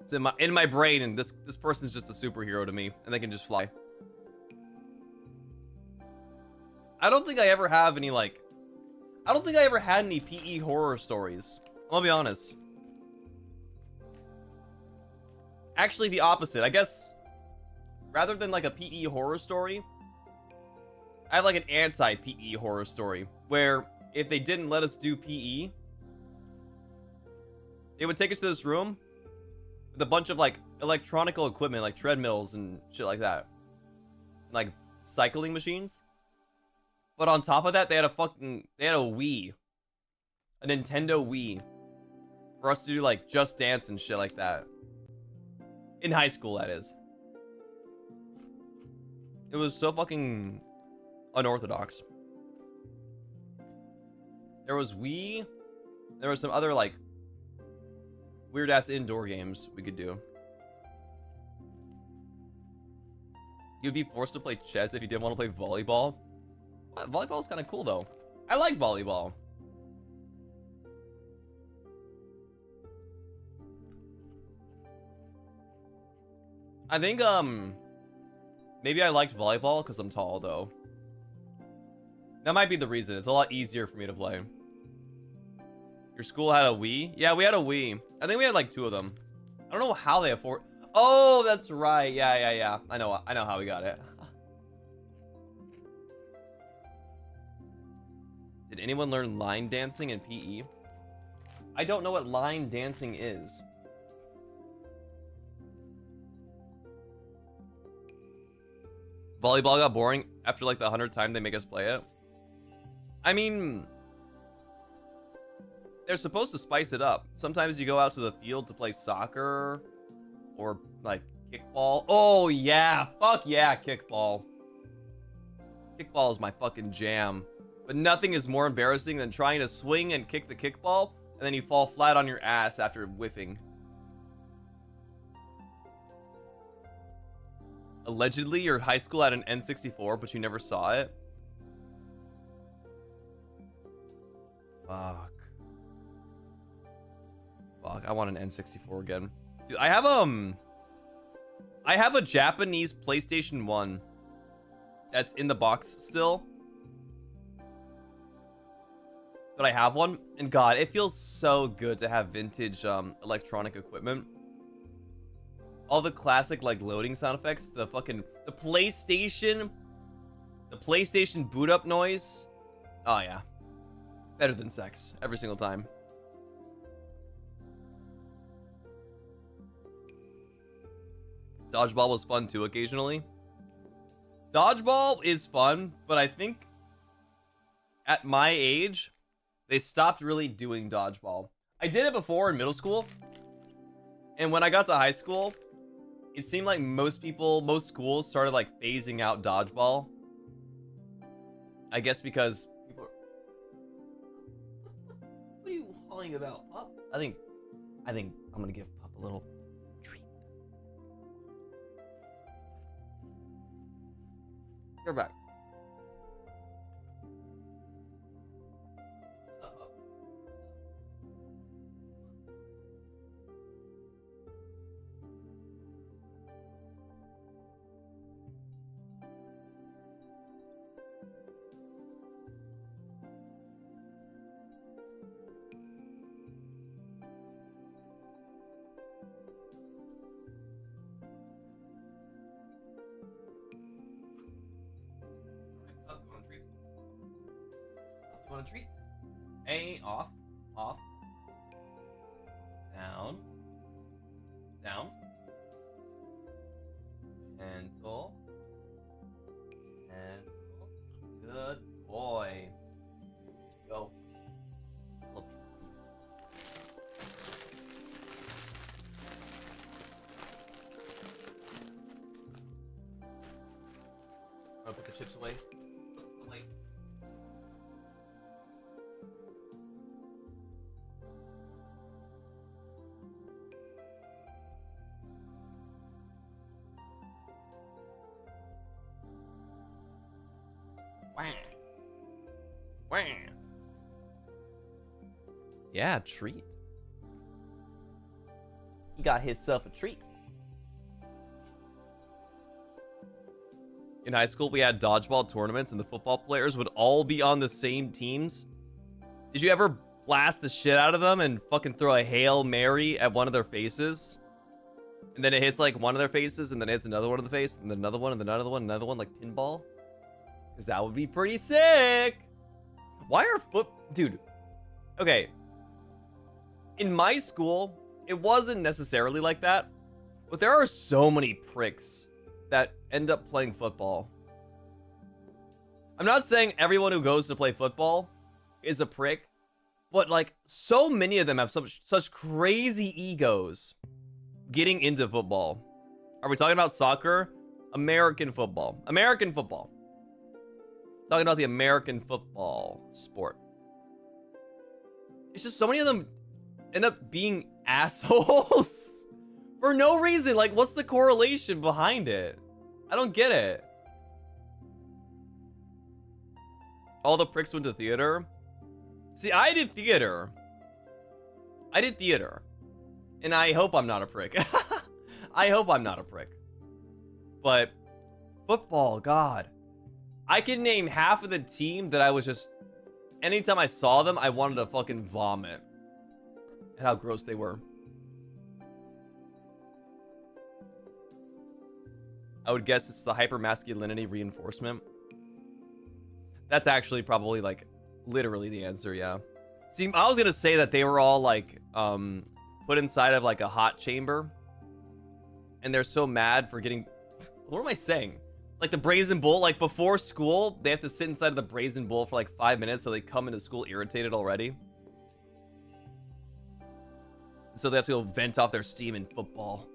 It's in my brain, and this person's just a superhero to me, and they can just fly. I don't think I ever have any I don't think I ever had any PE horror stories. I'll be honest. Actually, the opposite. I guess rather than like a PE horror story, I have like an anti-PE horror story where if they didn't let us do PE, they would take us to this room with a bunch of like electronical equipment, like treadmills and shit like that, like cycling machines. But on top of that, they had a Wii, a Nintendo Wii, for us to do like Just Dance and shit like that. In high school, that is. It was so fucking unorthodox. There was Wii. There was some other like weird ass indoor games we could do. You'd be forced to play chess if you didn't want to play volleyball. Volleyball is kind of cool though. I like volleyball. I think maybe I liked volleyball because I'm tall though. That might be the reason. It's a lot easier for me to play. Your school had a Wii? Yeah, we had a Wii. I think we had like 2 of them. I don't know how they afford. Oh, that's right. Yeah. I know how we got it. Did anyone learn line dancing in PE? I don't know what line dancing is. Volleyball got boring after like the 100th time they make us play it. I mean, they're supposed to spice it up. Sometimes you go out to the field to play soccer or like kickball. Oh yeah, fuck yeah, kickball. Kickball is my fucking jam. But nothing is more embarrassing than trying to swing and kick the kickball and then you fall flat on your ass after whiffing. Allegedly, your high school had an N64, but you never saw it. Fuck, I want an N64 again. Dude, I have a Japanese PlayStation 1 that's in the box still. But I have one, and God, it feels so good to have vintage electronic equipment. All the classic like loading sound effects, the PlayStation The PlayStation boot up noise. Oh yeah. Better than sex every single time. Dodgeball was fun too occasionally. Dodgeball is fun, but I think at my age, they stopped really doing dodgeball. I did it before in middle school. And when I got to high school, it seemed like most schools started like phasing out dodgeball. I guess because people are... What are you hauling about, Pup? I think I'm gonna give Pup a little treat. You're back. Want a treat? A, off, down, gentle, good boy, go. I'll put the chips away. Yeah, treat. He got himself a treat. In high school, we had dodgeball tournaments, and the football players would all be on the same teams. Did you ever blast the shit out of them and fucking throw a Hail Mary at one of their faces? And then it hits like one of their faces, and then it hits another one in the face, and then another one, and then another one, like pinball? Because that would be pretty sick. Why are dude, okay. In my school, it wasn't necessarily like that, but there are so many pricks that end up playing football. I'm not saying everyone who goes to play football is a prick, but like so many of them have such crazy egos getting into football. Are we talking about soccer? American football. American football. Talking about the American football sport. It's just so many of them end up being assholes for no reason. Like, what's the correlation behind it? I don't get it. All the pricks went to theater. See, I did theater. And I hope I'm not a prick. I hope I'm not a prick. But football, God. I can name half of the team that I was just... Anytime I saw them, I wanted to fucking vomit. And how gross they were. I would guess it's the hypermasculinity reinforcement. That's actually probably, like, literally the answer, yeah. See, I was gonna say that they were all, like, put inside of, like, a hot chamber. And they're so mad for getting... What am I saying? Like the Brazen Bull, like before school, they have to sit inside of the Brazen Bull for like 5 minutes, so they come into school irritated already. So they have to go vent off their steam in football.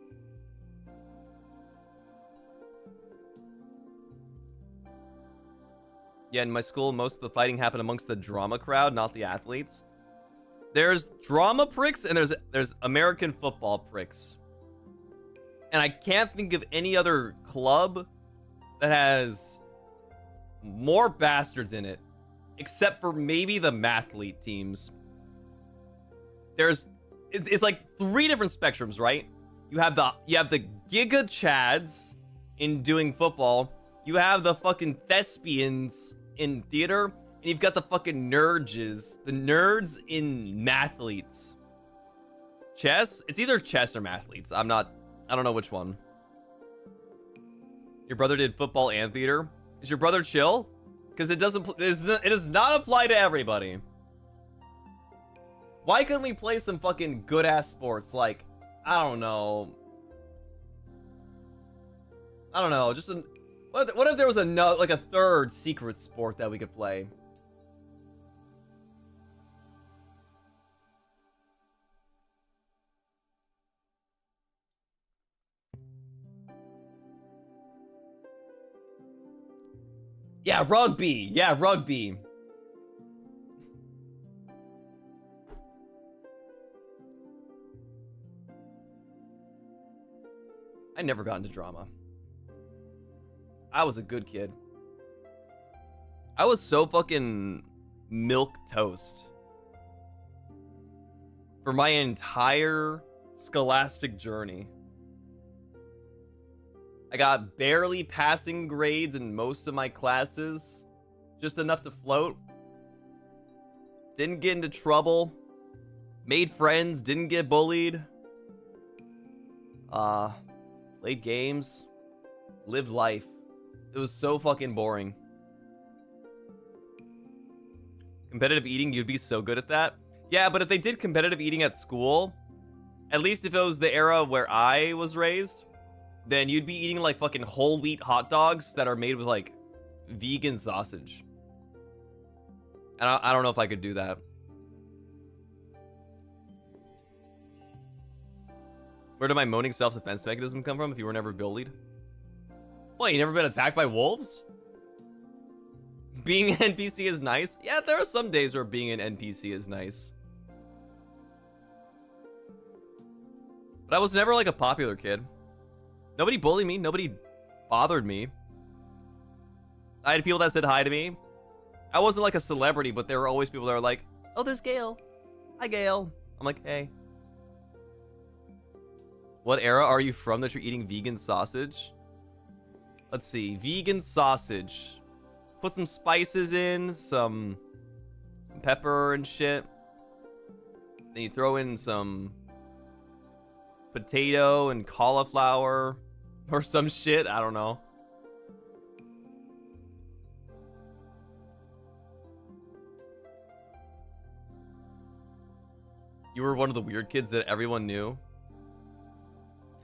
Yeah, in my school, most of the fighting happened amongst the drama crowd, not the athletes. There's drama pricks and there's American football pricks. And I can't think of any other club that has more bastards in it, except for maybe the mathlete teams. It's like 3 different spectrums, right? You have the Giga Chads in doing football. You have the fucking thespians in theater, and you've got the fucking nerds, the nerds in mathletes. Chess? It's either chess or mathletes. I don't know which one. Your brother did football and theater? Is your brother chill? Because it does not apply to everybody. Why couldn't we play some fucking good ass sports? Like, I don't know. Just what if there was like a third secret sport that we could play? Yeah, rugby. Yeah, rugby. I never got into drama. I was a good kid. I was so fucking milk toast for my entire scholastic journey. I got barely passing grades in most of my classes. Just enough to float. Didn't get into trouble. Made friends, didn't get bullied. Played games. Lived life. It was so fucking boring. Competitive eating, you'd be so good at that. Yeah, but if they did competitive eating at school, at least if it was the era where I was raised, then you'd be eating like fucking whole wheat hot dogs that are made with like vegan sausage. And I don't know if I could do that. Where did my moaning self-defense mechanism come from if you were never bullied? What, you never been attacked by wolves? Being an NPC is nice? Yeah, there are some days where being an NPC is nice. But I was never like a popular kid. Nobody bullied me. Nobody bothered me. I had people that said hi to me. I wasn't like a celebrity, but there were always people that were like, oh, there's Gale. Hi, Gale. I'm like, hey. What era are you from that you're eating vegan sausage? Let's see. Vegan sausage. Put some spices in, some pepper and shit. Then you throw in some potato and cauliflower or some shit. I don't know. You were one of the weird kids that everyone knew.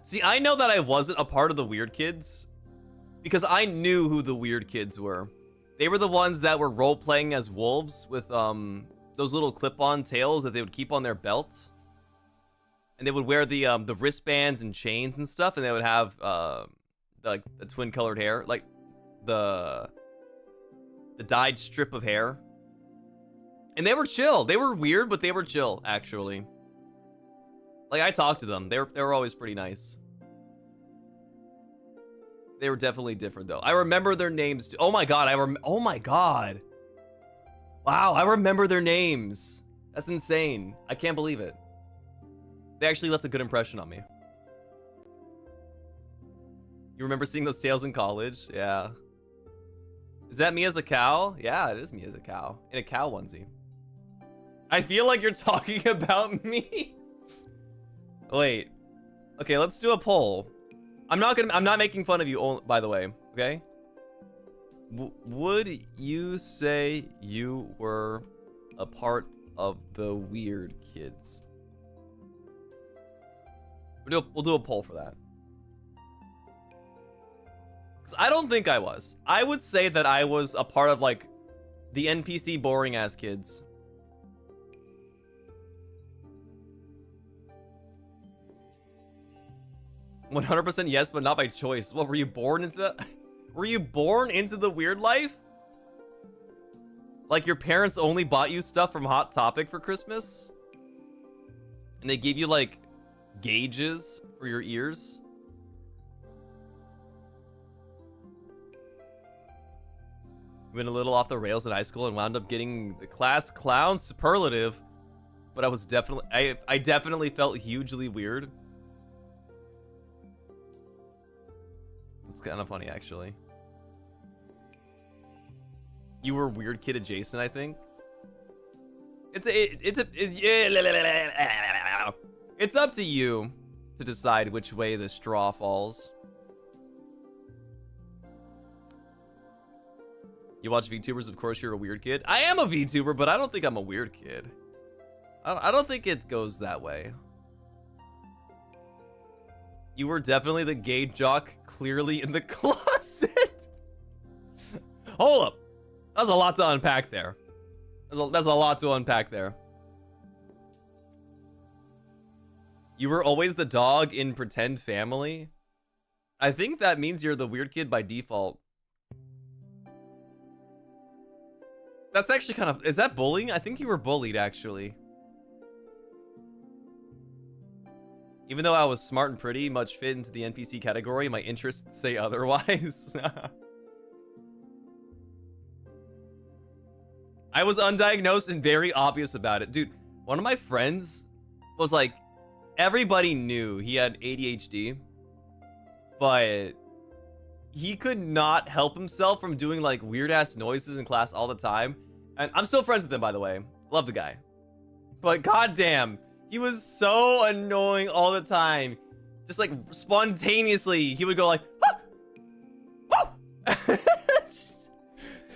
See, I know that I wasn't a part of the weird kids because I knew who the weird kids were. They were the ones that were role-playing as wolves with those little clip-on tails that they would keep on their belt. And they would wear the wristbands and chains and stuff, and they would have the twin-colored hair, like the dyed strip of hair. And they were chill. They were weird, but they were chill, actually. Like, I talked to them. They were always pretty nice. They were definitely different, though. I remember their names, too. Oh my god, oh my god. Wow, I remember their names. That's insane. I can't believe it. They actually left a good impression on me. You remember seeing those tails in college? Yeah. Is that me as a cow? Yeah, it is me as a cow. In a cow onesie. I feel like you're talking about me. Wait. Okay, let's do a poll. I'm not making fun of you, by the way, okay? Would you say you were a part of the weird kids? We'll do a poll for that. 'Cause I don't think I was. I would say that I was a part of, like, the NPC boring ass kids. %, yes, but not by choice. What, were you born into the... Were you born into the weird life? Like your parents only bought you stuff from Hot Topic for Christmas? And they gave you, like, gauges for your ears? Went a little off the rails in high school and wound up getting the class clown superlative. But I was definitely... I definitely felt hugely weird. It's kind of funny, actually. You were weird kid adjacent, I think. It's up to you to decide which way the straw falls. You watch VTubers, of course you're a weird kid. I am a VTuber, but I don't think I'm a weird kid. I don't think it goes that way. You were definitely the gay jock, clearly in the closet. Hold up. That's a lot to unpack there. That's a lot to unpack there. You were always the dog in Pretend Family? I think that means you're the weird kid by default. That's actually kind of... Is that bullying? I think you were bullied, actually. Even though I was smart and pretty much fit into the NPC category, my interests say otherwise. I was undiagnosed and very obvious about it. Dude, one of my friends was like... Everybody knew he had ADHD. But... he could not help himself from doing like weird-ass noises in class all the time. And I'm still friends with him, by the way. Love the guy. But goddamn, he was so annoying all the time. Just like spontaneously, he would go like, ah! Ah!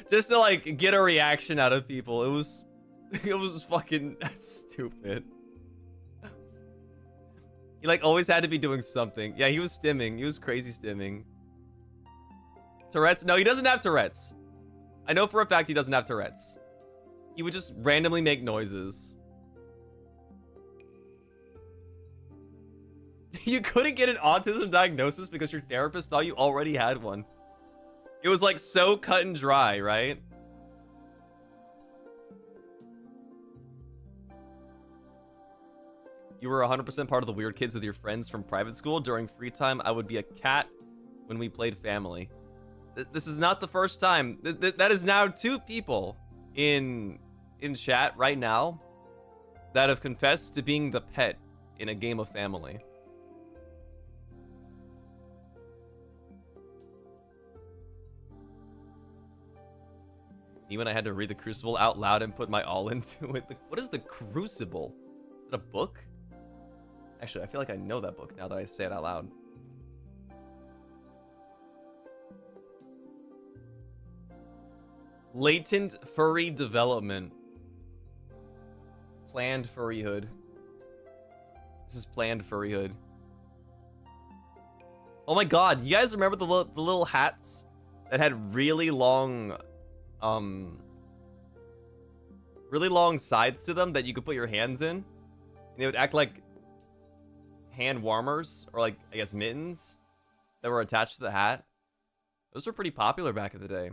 Just to like get a reaction out of people. It was fucking stupid. He like always had to be doing something. Yeah, he was stimming. He was crazy stimming. Tourette's? No, he doesn't have Tourette's. I know for a fact he doesn't have Tourette's. He would just randomly make noises. You couldn't get an autism diagnosis because your therapist thought you already had one. It was like so cut and dry, right? You were 100% part of the weird kids with your friends from private school. During free time, I would be a cat when we played Family. This is not the first time. That is now 2 people in chat right now that have confessed to being the pet in a game of Family. Even I had to read The Crucible out loud and put my all into it. What is The Crucible? Is it a book? Actually, I feel like I know that book now that I say it out loud. Latent furry development. Planned furryhood. This is planned furryhood. Oh my god, you guys remember the little hats that had really long sides to them that you could put your hands in? And they would act like hand warmers, or like, I guess, mittens that were attached to the hat. Those were pretty popular back in the day.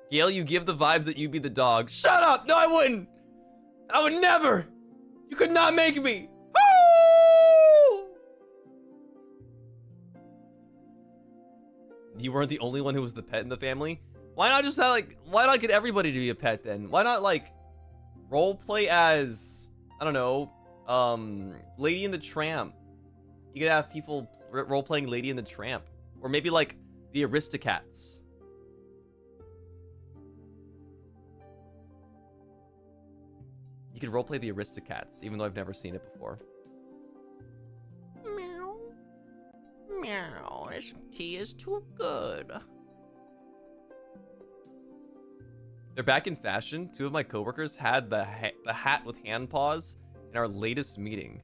Gale, you give the vibes that you'd be the dog. Shut up! No, I wouldn't! I would never! You could not make me! Woo! You weren't the only one who was the pet in the family? Why not just have, like, why not get everybody to be a pet then? Why not, like, roleplay as, I don't know, Lady and the Tramp? You could have people role-playing Lady and the Tramp. Or maybe, like, the Aristocats. You could roleplay the Aristocats, even though I've never seen it before. Meow. Meow. This tea is too good. They're back in fashion. 2 of my coworkers had the hat with hand paws in our latest meeting.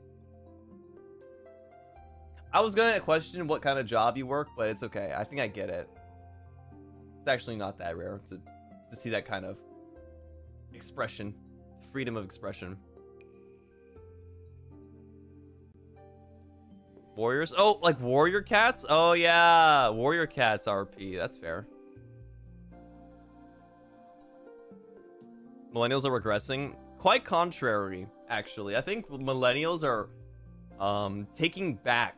I was gonna question what kind of job you work, but it's okay. I think I get it. It's actually not that rare to see that kind of expression. Freedom of expression. Warriors? Oh, like warrior cats? Oh yeah, warrior cats RP. That's fair. Millennials are regressing. Quite contrary, actually. I think millennials are taking back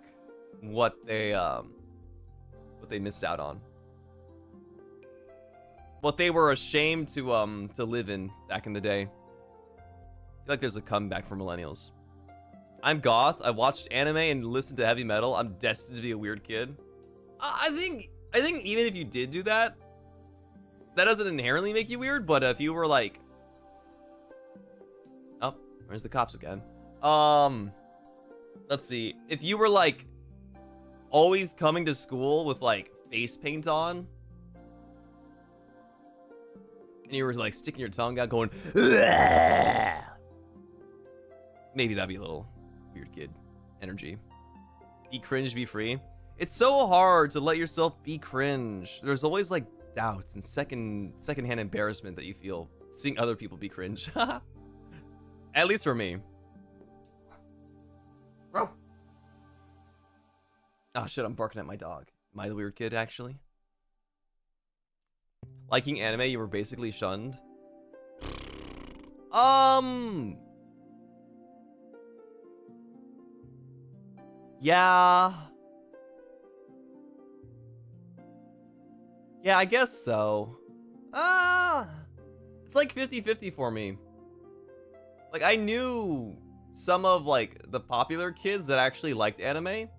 what they missed out on. What they were ashamed to live in back in the day. I feel like there's a comeback for millennials. I'm goth. I watched anime and listened to heavy metal. I'm destined to be a weird kid. I think even if you did do that, that doesn't inherently make you weird. But if you were like, oh, where's the cops again? Let's see. If you were like always coming to school with like face paint on, and you were like sticking your tongue out going, "Ugh." Maybe that'd be a little weird kid energy. Be cringe, be free. It's so hard to let yourself be cringe. There's always like doubts and secondhand embarrassment that you feel seeing other people be cringe. At least for me. Oh shit, I'm barking at my dog. Am I the weird kid, actually? Liking anime, you were basically shunned. Yeah. Yeah, I guess so. It's like 50-50 for me. Like, I knew some of, like, the popular kids that actually liked anime.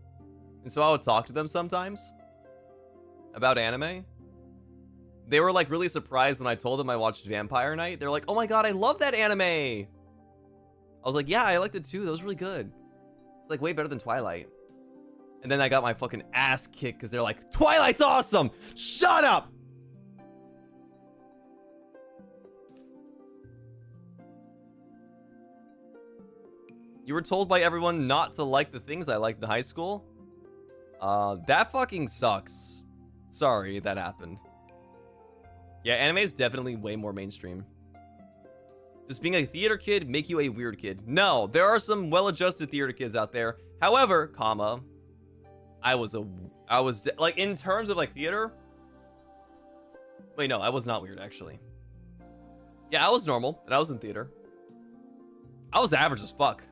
And so I would talk to them sometimes about anime. They were, like, really surprised when I told them I watched Vampire Night. They're like, oh my god, I love that anime! I was like, yeah, I liked it too. That was really good. It's, like, way better than Twilight. And then I got my fucking ass kicked because they're like, Twilight's awesome! Shut up! You were told by everyone not to like the things I liked in high school? That fucking sucks. Sorry that happened. Yeah, anime is definitely way more mainstream. Does being a theater kid make you a weird kid? No, there are some well-adjusted theater kids out there. However, comma, I was like, in terms of like theater. Wait, no, I was not weird actually. Yeah, I was normal, and I was in theater. I was average as fuck.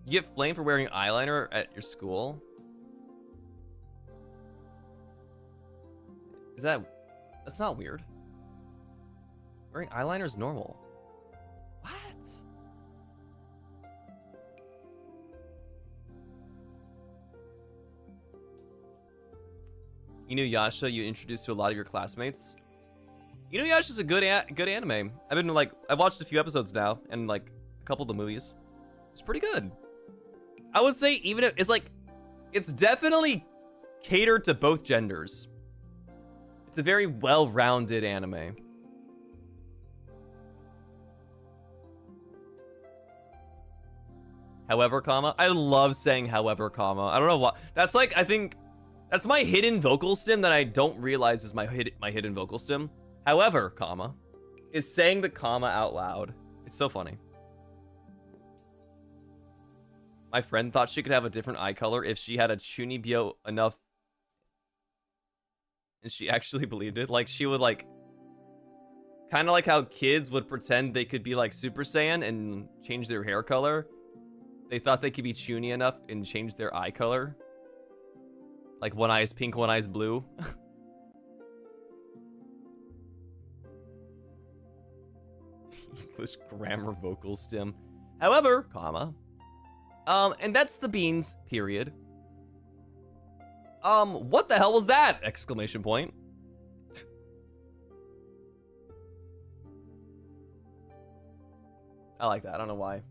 You get flamed for wearing eyeliner at your school? That's not weird. Wearing eyeliner is normal. What? Inuyasha, you introduced to a lot of your classmates. Inuyasha's a good anime. I've watched a few episodes now, and like a couple of the movies. It's pretty good. I would say even if it's definitely catered to both genders. It's a very well-rounded anime. However, comma. I love saying however, comma. I don't know what. That's like, I think that's my hidden vocal stem that I don't realize is my hidden vocal stem. However, comma, is saying the comma out loud. It's so funny. My friend thought she could have a different eye color if she had a chunibyo enough. And she actually believed it. Like, she would, like, kind of like how kids would pretend they could be, like, Super Saiyan and change their hair color. They thought they could be chuny enough and change their eye color. Like, one eye is pink, one eye is blue. English grammar vocal stem. However, comma. And that's the beans, period. What the hell was that? Exclamation point. I like that. I don't know why.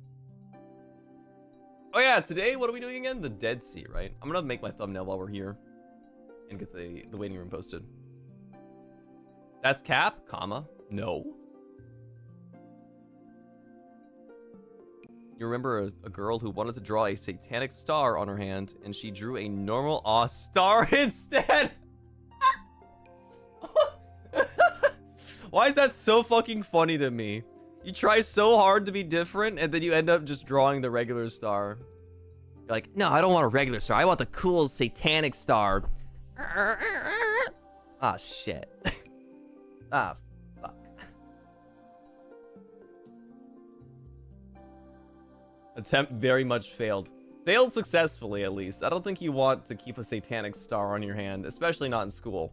Oh yeah, today, what are we doing again? The Dead Sea, right? I'm gonna make my thumbnail while we're here. And get the waiting room posted. That's cap, comma, no. You remember a girl who wanted to draw a satanic star on her hand, and she drew a normal star instead? Why is that so fucking funny to me? You try so hard to be different, and then you end up just drawing the regular star. You're like, no, I don't want a regular star. I want the cool satanic star. Ah, shit. Ah, fuck. Attempt very much failed. Failed successfully, at least. I don't think you want to keep a satanic star on your hand, especially not in school.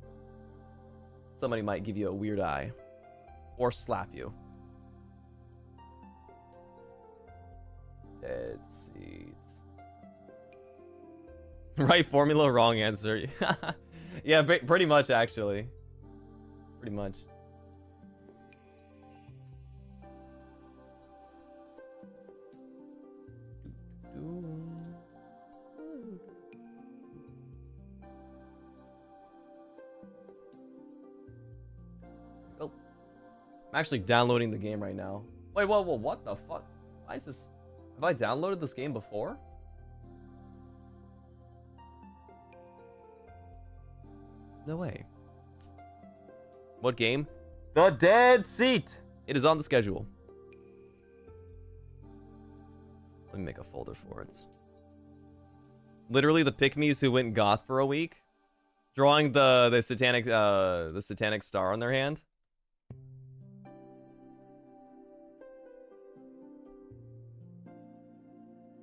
Somebody might give you a weird eye. Or slap you. Dead seeds. Right formula, wrong answer. Yeah, pretty much, actually. Pretty much. I'm actually downloading the game right now. Wait, whoa, what the fuck? Why is this? Have I downloaded this game before? No way. What game? The Dead Seat! It is on the schedule. Let me make a folder for it. Literally the pick-me's who went goth for a week. Drawing the satanic star on their hand.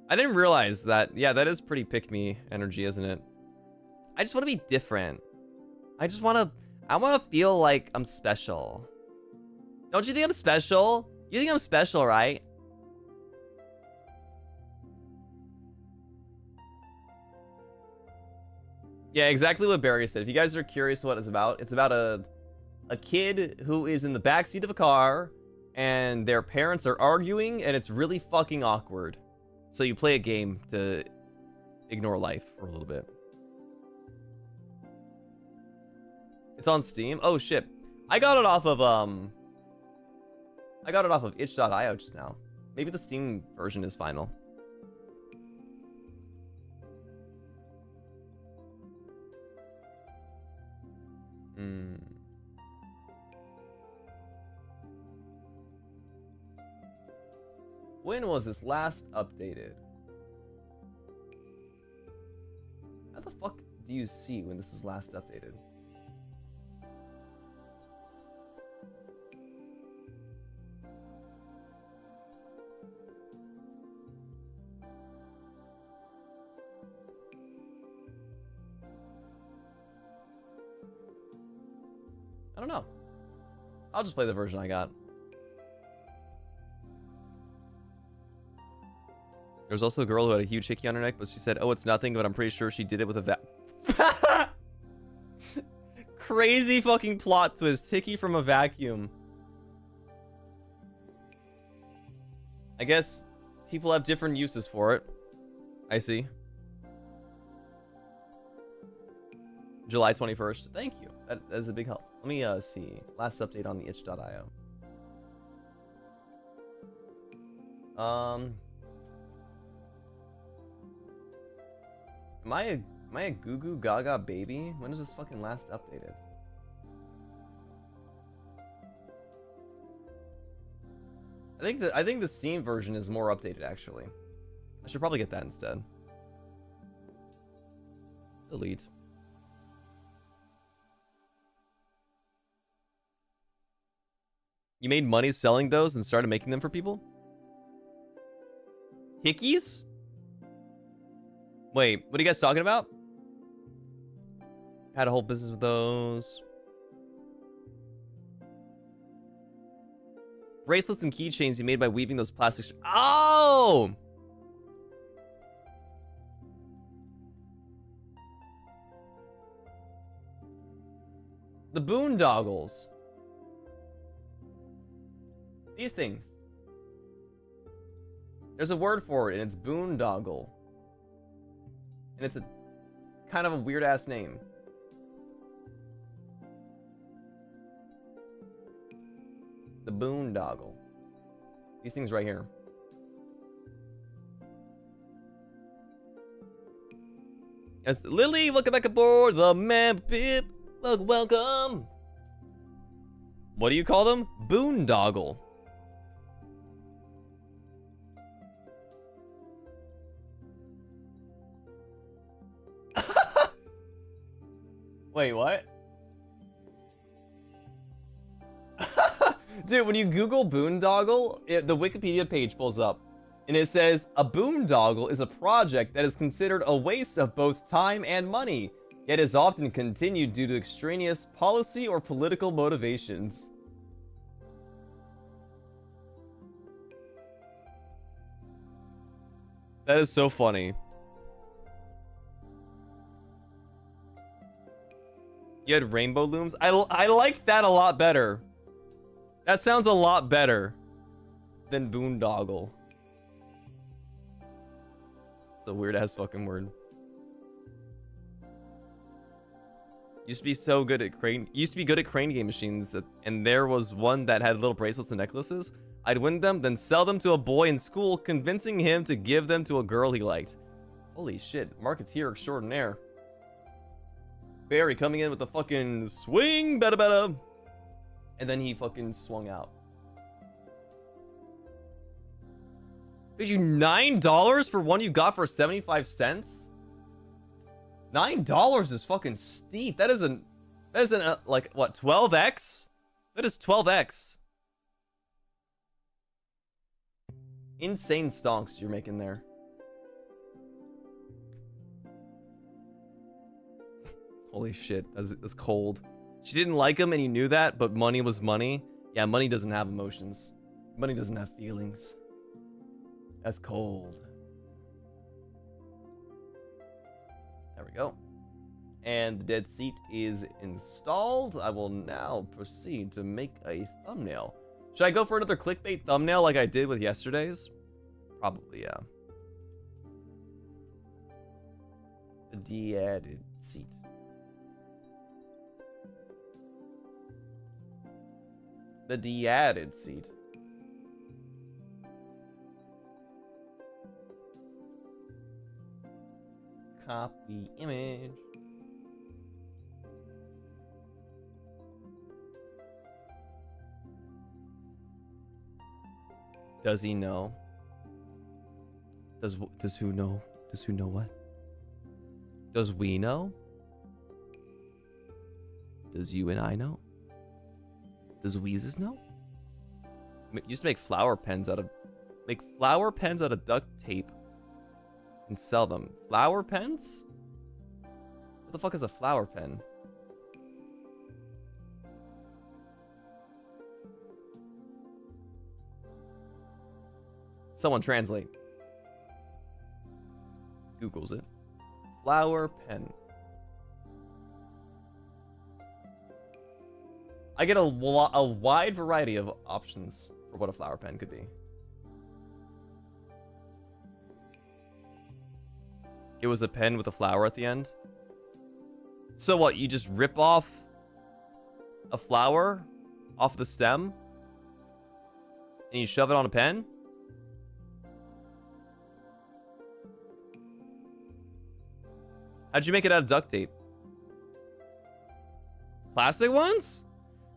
I didn't realize that. Yeah, that is pretty pick-me energy, isn't it? I just want to be different. I want to feel like I'm special. Don't you think I'm special? You think I'm special, right? Yeah, exactly what Barry said. If you guys are curious what it's about a kid who is in the backseat of a car and their parents are arguing and it's really fucking awkward. So you play a game to ignore life for a little bit. It's on Steam. Oh shit. I got it off of itch.io just now. Maybe the Steam version is final. When was this last updated? How the fuck do you see when this is last updated? I don't know. I'll just play the version I got. There was also a girl who had a huge hickey on her neck, but she said, "Oh, it's nothing," but I'm pretty sure she did it with a crazy fucking plot twist. Hickey from a vacuum. I guess people have different uses for it. I see. July 21st. Thank you. That is a big help. Let me see. Last update on the itch.io. Am I a goo goo gaga baby? When was this fucking last updated? I think the Steam version is more updated actually. I should probably get that instead. Delete. You made money selling those and started making them for people? Hickeys? Wait, what are you guys talking about? Had a whole business with those. Bracelets and keychains you made by weaving those plastic. Oh! The boondoggles. These things. There's a word for it, and it's boondoggle. And it's a kind of a weird ass name. The boondoggle. These things right here. Yes, Lily, welcome back aboard the man pip. Welcome. What do you call them? Boondoggle. Wait, what? Dude, when you Google boondoggle, the Wikipedia page pulls up. And it says, a boondoggle is a project that is considered a waste of both time and money, yet is often continued due to extraneous policy or political motivations. That is so funny. You had rainbow looms? I like that a lot better. That sounds a lot better than boondoggle. It's a weird ass fucking word. Used to be so good at crane. Used to be good at crane game machines, and there was one that had little bracelets and necklaces. I'd win them, then sell them to a boy in school, convincing him to give them to a girl he liked. Holy shit, marketeer extraordinaire. Barry coming in with the fucking swing, bada bada. And then he fucking swung out. Paid you $9 for one you got for 75 cents? $9 is fucking steep. That isn't like, what, 12x? That is 12x. Insane stonks you're making there. Holy shit, that's cold. She didn't like him and you knew that, but money was money. Yeah, money doesn't have emotions. Money doesn't have feelings. That's cold. There we go. And the dead seat is installed. I will now proceed to make a thumbnail. Should I go for another clickbait thumbnail like I did with yesterday's? Probably, yeah. The de-added seat. The de-added seat. Copy image. Does he know? Does who know? Does who know what? Does we know? Does you and I know? Does Weezes know? Used to make flower pens out of duct tape and sell them. Flower pens? What the fuck is a flower pen? Someone translate. Googles it. Flower pen. I get a wide variety of options for what a flower pen could be. It was a pen with a flower at the end. So what, you just rip off a flower off the stem and you shove it on a pen? How'd you make it out of duct tape? Plastic ones?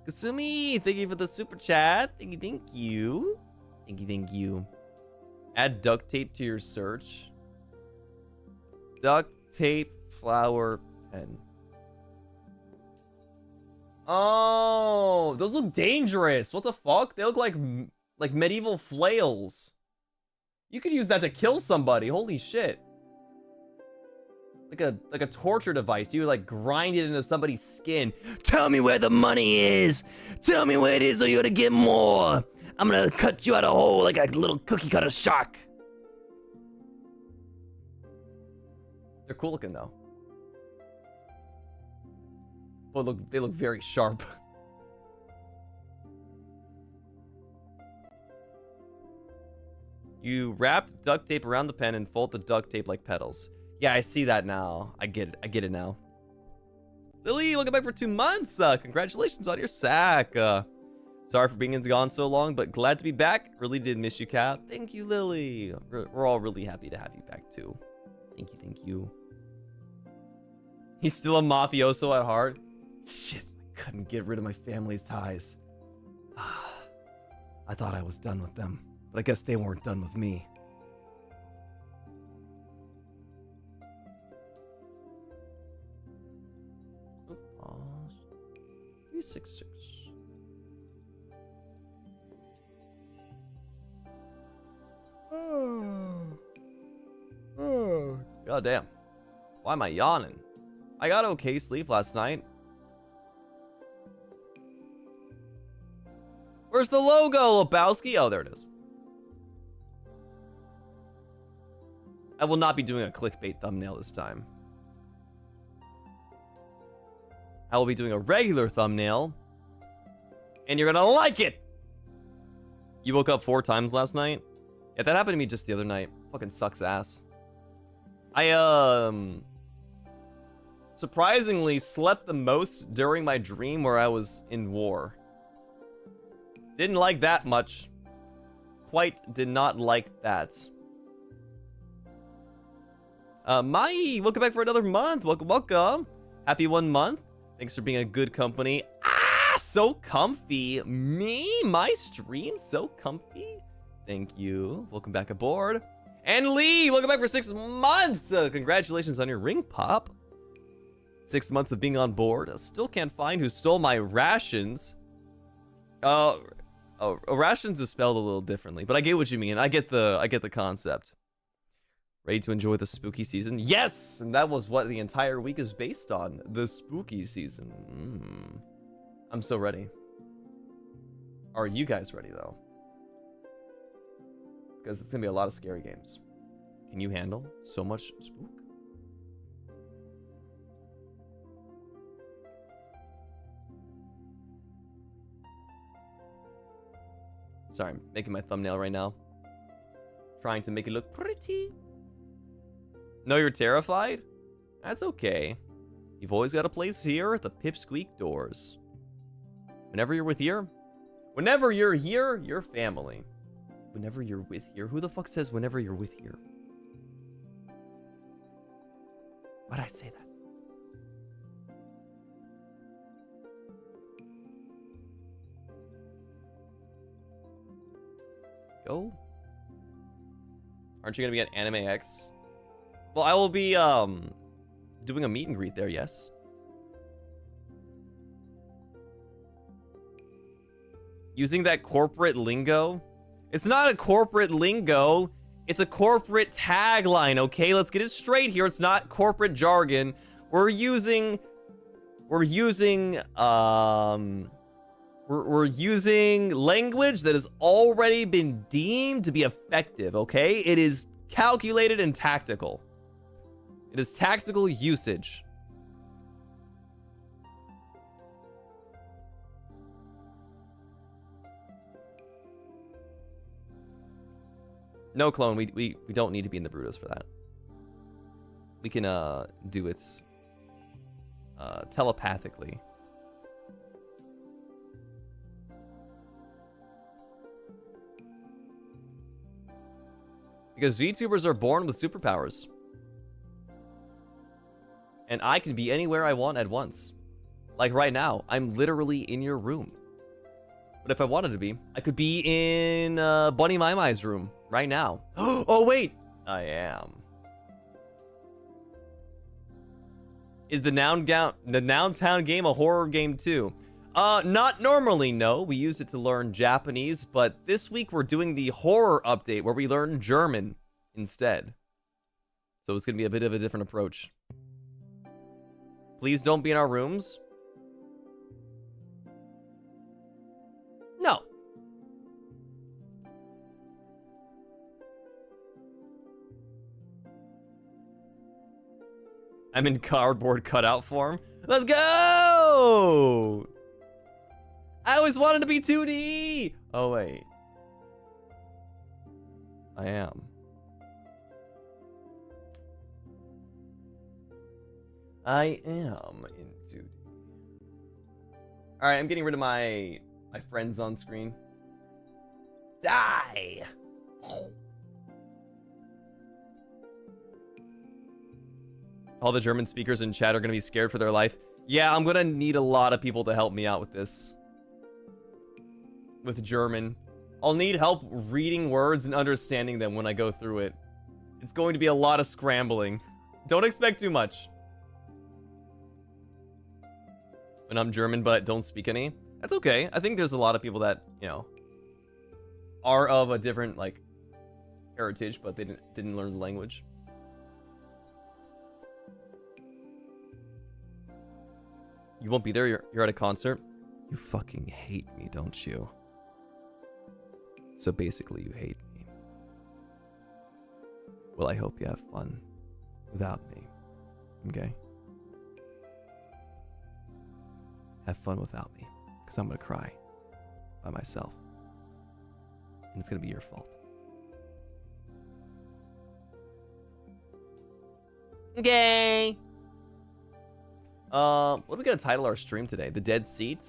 Kasumi, thank you for the super chat. Thank you, thank you. Thank you, thank you. Add duct tape to your search. Duct tape flower pen. Oh, those look dangerous. What the fuck? They look like medieval flails. You could use that to kill somebody. Holy shit. Like a torture device. You like grind it into somebody's skin. Tell me where the money is. Tell me where it is or you're gonna get more. I'm gonna cut you out a hole like a little cookie cutter shark. They're cool looking though. Well, they look very sharp. You wrapped duct tape around the pen and fold the duct tape like petals. Yeah, I see that now. I get it. I get it now. Lily, welcome back for 2 months. Congratulations on your sack. Sorry for being gone so long, but glad to be back. Really did miss you, Cap. Thank you, Lily. We're all really happy to have you back, too. Thank you, thank you. He's still a mafioso at heart. Shit, I couldn't get rid of my family's ties. I thought I was done with them, but I guess they weren't done with me. Pause. 366. God damn. Why am I yawning? I got okay sleep last night. Where's the logo, Lebowski? Oh, there it is. I will not be doing a clickbait thumbnail this time. I will be doing a regular thumbnail. And you're gonna like it! You woke up 4 times last night? Yeah, that happened to me just the other night. Fucking sucks ass. surprisingly slept the most during my dream where I was in war. Didn't like that much. Quite did not like that. Mai, welcome back for another month. Welcome, welcome. Happy 1 month. Thanks for being a good company. Ah, so comfy. Me, my stream, so comfy. Thank you. Welcome back aboard. And Lee, welcome back for 6 months. Congratulations on your ring pop. 6 months of being on board. I still can't find who stole my rations. Rations is spelled a little differently, but I get what you mean. I get the concept. Ready to enjoy the spooky season? Yes! And that was what the entire week is based on. The spooky season. I'm so ready. Are you guys ready, though? Because it's going to be a lot of scary games. Can you handle so much spook? Sorry, I'm making my thumbnail right now. Trying to make it look pretty. No, you're terrified? That's okay. You've always got a place here at the Pipsqueak doors. Whenever you're here, you're family. Whenever you're with here. Who the fuck says whenever you're with here? Why'd I say that? Go. Aren't you gonna be at Anime X? Well, I will be doing a meet and greet there, yes. Using that corporate lingo. It's not a corporate lingo. It's a corporate tagline, okay? Let's get it straight here. It's not corporate jargon. We're using language that has already been deemed to be effective, okay? It is calculated and tactical. It is tactical usage. No, clone, we don't need to be in the Brutus for that. We can do it telepathically. Because VTubers are born with superpowers. And I can be anywhere I want at once. Like right now, I'm literally in your room. But if I wanted to be, I could be in Bunny Mai Mai's room right now. Oh wait, I am. Is the Nountown game a horror game too? Not normally, no. We use it to learn Japanese, but this week we're doing the horror update where we learn German instead. So it's gonna be a bit of a different approach. Please don't be in our rooms. No. I'm in cardboard cutout form. Let's go! I always wanted to be 2D! Oh, wait. I am. I am in 2D. Alright, I'm getting rid of my friends on screen. Die! All the German speakers in chat are going to be scared for their life. Yeah, I'm going to need a lot of people to help me out with this. With German. I'll need help reading words and understanding them when I go through it. It's going to be a lot of scrambling. Don't expect too much. When I'm German but don't speak any. That's okay. I think there's a lot of people that, you know, are of a different, like, heritage, but they didn't learn the language. You won't be there, you're at a concert. You fucking hate me, don't you? So basically, you hate me. Well, I hope you have fun without me. Okay? Have fun without me, because I'm gonna cry by myself. And it's gonna be your fault. Okay. What are we gonna title our stream today? The Dead Seat?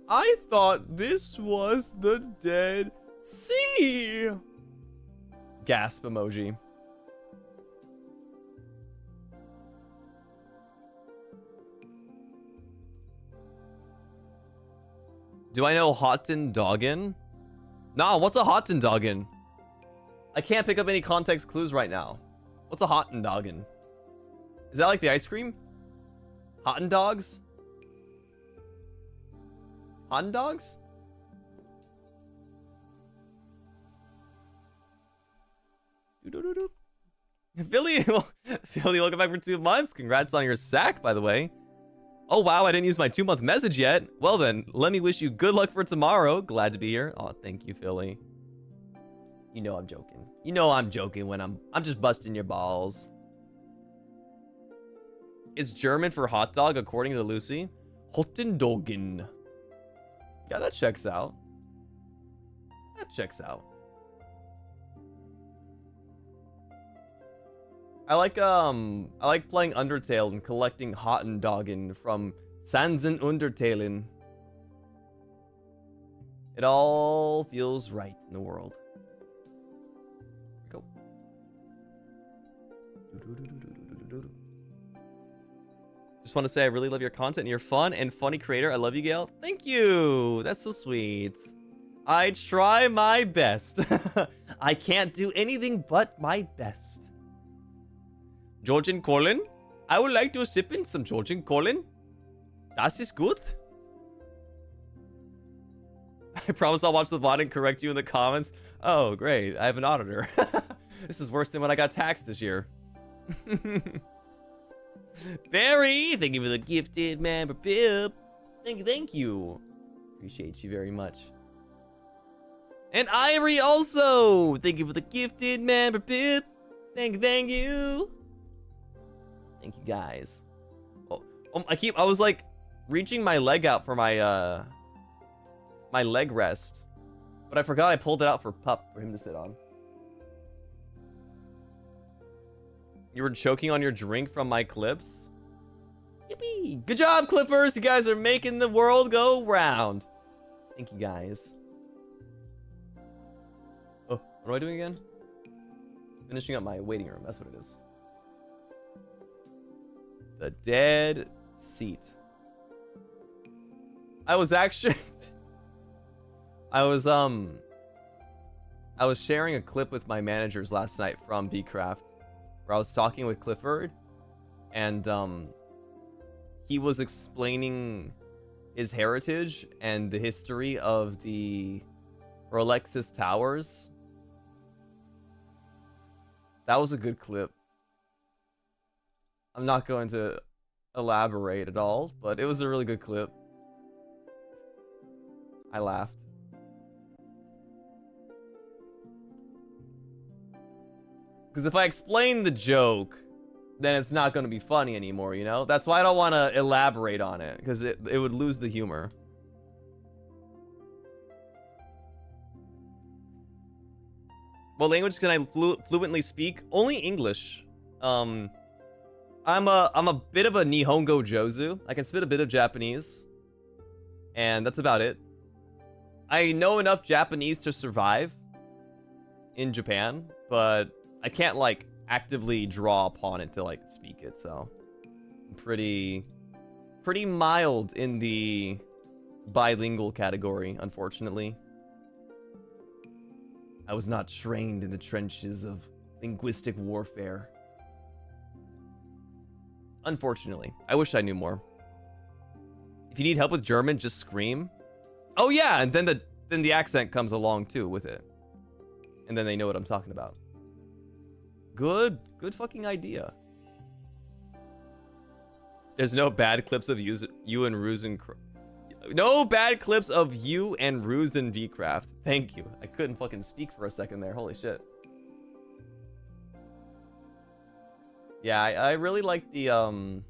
I thought this was the Dead Sea. Gasp emoji. Do I know Hottendoggin? Nah, what's a Hottendoggin? I can't pick up any context clues right now. What's a Hottendoggin? Is that like the ice cream? Hottendogs? Hottendogs? Philly, Philly, welcome back for 2 months. Congrats on your sack, by the way. Oh, wow, I didn't use my 2-month message yet. Well, then, let me wish you good luck for tomorrow. Glad to be here. Oh, thank you, Philly. You know I'm joking. You know I'm joking when I'm just busting your balls. It's German for hot dog, according to Lucy. Hottendoggin. Yeah, that checks out. That checks out. I like playing Undertale and collecting Hottendoggin from Sansen Undertalen. It all feels right in the world. Go. Just want to say I really love your content and you're fun and funny creator. I love you, Gale. Thank you. That's so sweet. I try my best. I can't do anything but my best. Georgian Colin? I would like to sip in some Georgian Colin. Das ist gut. I promise I'll watch the VOD and correct you in the comments. Oh, great. I have an auditor. This is worse than when I got taxed this year. Barry, thank you for the gifted member pip. Thank you. Appreciate you very much. And Irie also. Thank you for the gifted member pip. Thank you. Thank you guys. Oh, I was like reaching my leg out for my my leg rest, but I forgot I pulled it out for Pup for him to sit on. You were choking on your drink from my clips? Yippee! Good job, Clippers! You guys are making the world go round. Thank you, guys. Oh, what am I doing again? Finishing up my waiting room. That's what it is. The Dead Seat. I was actually... I was sharing a clip with my managers last night from Bcraft, where I was talking with Clifford, and he was explaining his heritage and the history of the Rolexis Towers. That was a good clip. I'm not going to elaborate at all, but it was a really good clip. I laughed. Because if I explain the joke, then it's not going to be funny anymore, you know? That's why I don't want to elaborate on it, because it would lose the humor. What language can I fluently speak? Only English. I'm a bit of a Nihongo Jozu. I can spit a bit of Japanese. And that's about it. I know enough Japanese to survive in Japan, but I can't like actively draw upon it to like speak it, so I'm pretty mild in the bilingual category, unfortunately. I was not trained in the trenches of linguistic warfare. Unfortunately. I wish I knew more. If you need help with German, just scream. Oh yeah, and then the accent comes along too with it. And then they know what I'm talking about. Good fucking idea. There's no bad clips of you and Ruse and no bad clips of you and Ruse and Vcraft. Thank you. I couldn't fucking speak for a second there. Holy shit. Yeah, I really like the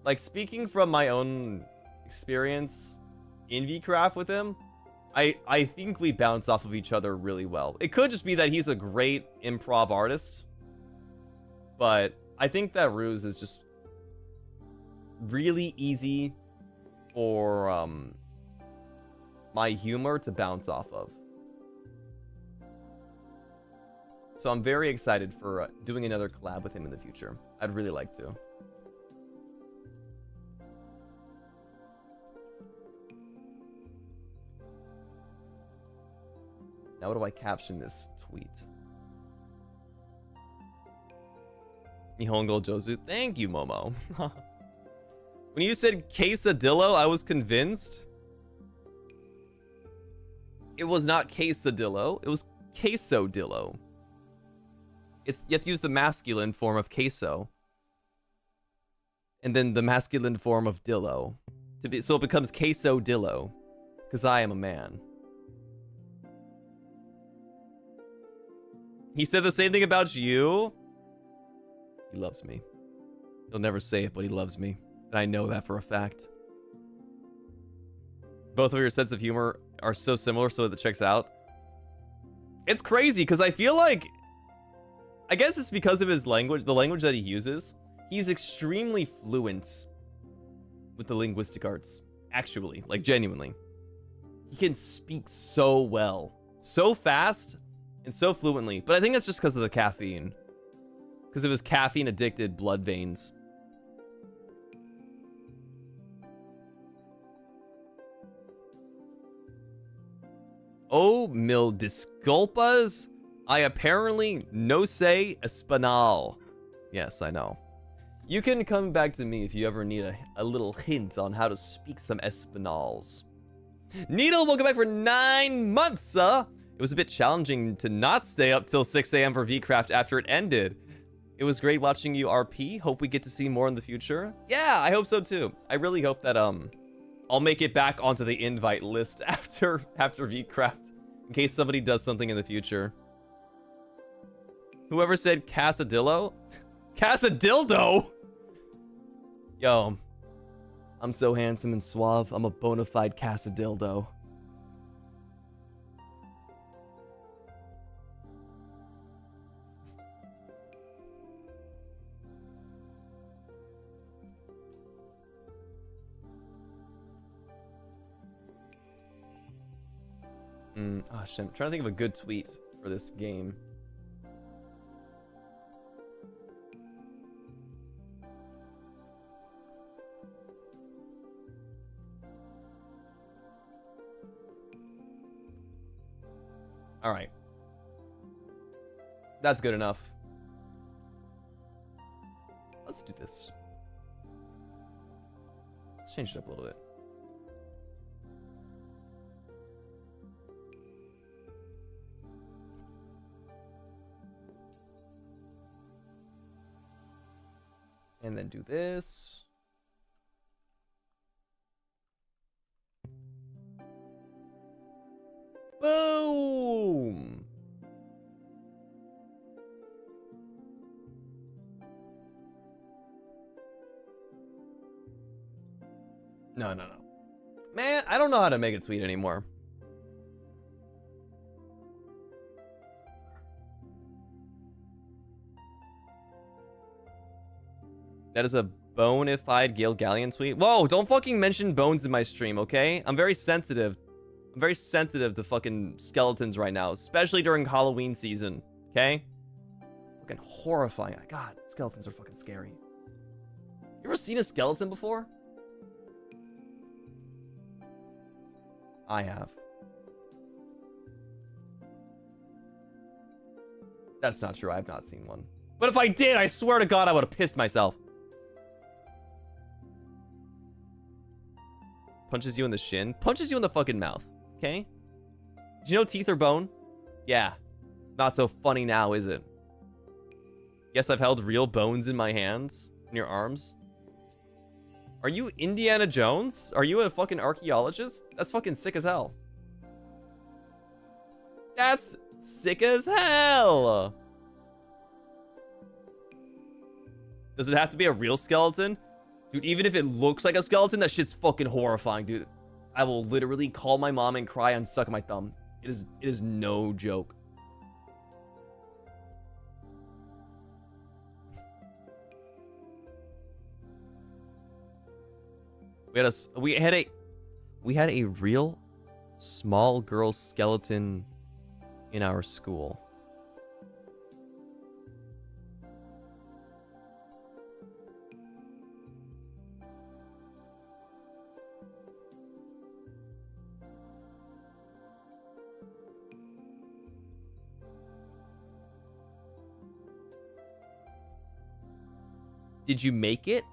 like speaking from my own experience in Vcraft with him. I think we bounce off of each other really well. It could just be that he's a great improv artist, but I think that ruse is just really easy for my humor to bounce off of. So I'm very excited for doing another collab with him in the future. I'd really like to. Now what do I caption this tweet? Nihongo Jozu. Thank you, Momo. When you said quesadillo, I was convinced. It was not quesadillo. It was quesodillo. You have to use the masculine form of queso. And then the masculine form of dillo. So it becomes quesodillo. Because I am a man. He said the same thing about you. He loves me. He'll never say it, but he loves me. And I know that for a fact. Both of your sense of humor are so similar, so that checks out. It's crazy, because I feel like... I guess it's because of his language, the language that he uses. He's extremely fluent with the linguistic arts. Actually, like genuinely. He can speak so well. So fast and so fluently. But I think that's just because of the caffeine. Because of his caffeine-addicted blood veins. Oh, mil disculpas. I apparently no say espanol. Yes, I know. You can come back to me if you ever need a little hint on how to speak some espanols. Needle, welcome back for 9 months, It was a bit challenging to not stay up till 6 a.m. for VCraft after it ended. It was great watching you RP. Hope we get to see more in the future. Yeah, I hope so too. I really hope that I'll make it back onto the invite list after VCraft in case somebody does something in the future. Whoever said Casadillo? Casadildo? Yo, I'm so handsome and suave. I'm a bona fide Casadildo. Oh shit, I'm trying to think of a good tweet for this game. Alright. That's good enough. Let's do this. Let's change it up a little bit. And then do this. Boom! No. Man, I don't know how to make a tweet anymore. That is a bona-fide Gale Galleon tweet. Whoa, don't fucking mention bones in my stream, okay? I'm very sensitive. I'm very sensitive to fucking skeletons right now, especially during Halloween season, okay? Fucking horrifying. God, skeletons are fucking scary. You ever seen a skeleton before? I have. That's not true. I have not seen one. But if I did, I swear to God, I would have pissed myself. Punches you in the shin. Punches you in the fucking mouth. Okay? Did you know teeth are bone? Yeah. Not so funny now, is it? Yes, I've held real bones in my hands. In your arms. Are you Indiana Jones? Are you a fucking archaeologist? That's fucking sick as hell. That's sick as hell. Does it have to be a real skeleton? Dude, even if it looks like a skeleton, that shit's fucking horrifying, dude. I will literally call my mom and cry and suck my thumb. It is no joke. We had a real small girl skeleton in our school. Did you make it?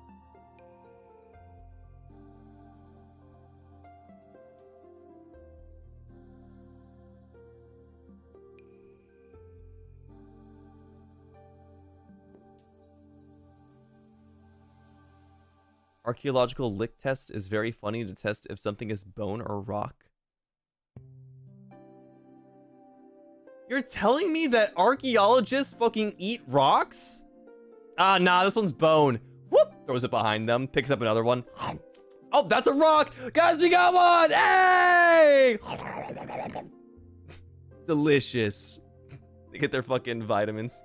Archaeological lick test is very funny to test if something is bone or rock. You're telling me that archaeologists fucking eat rocks? Ah, nah, this one's bone. Whoop! Throws it behind them, picks up another one. Oh, that's a rock! Guys, we got one! Hey! Delicious. They get their fucking vitamins.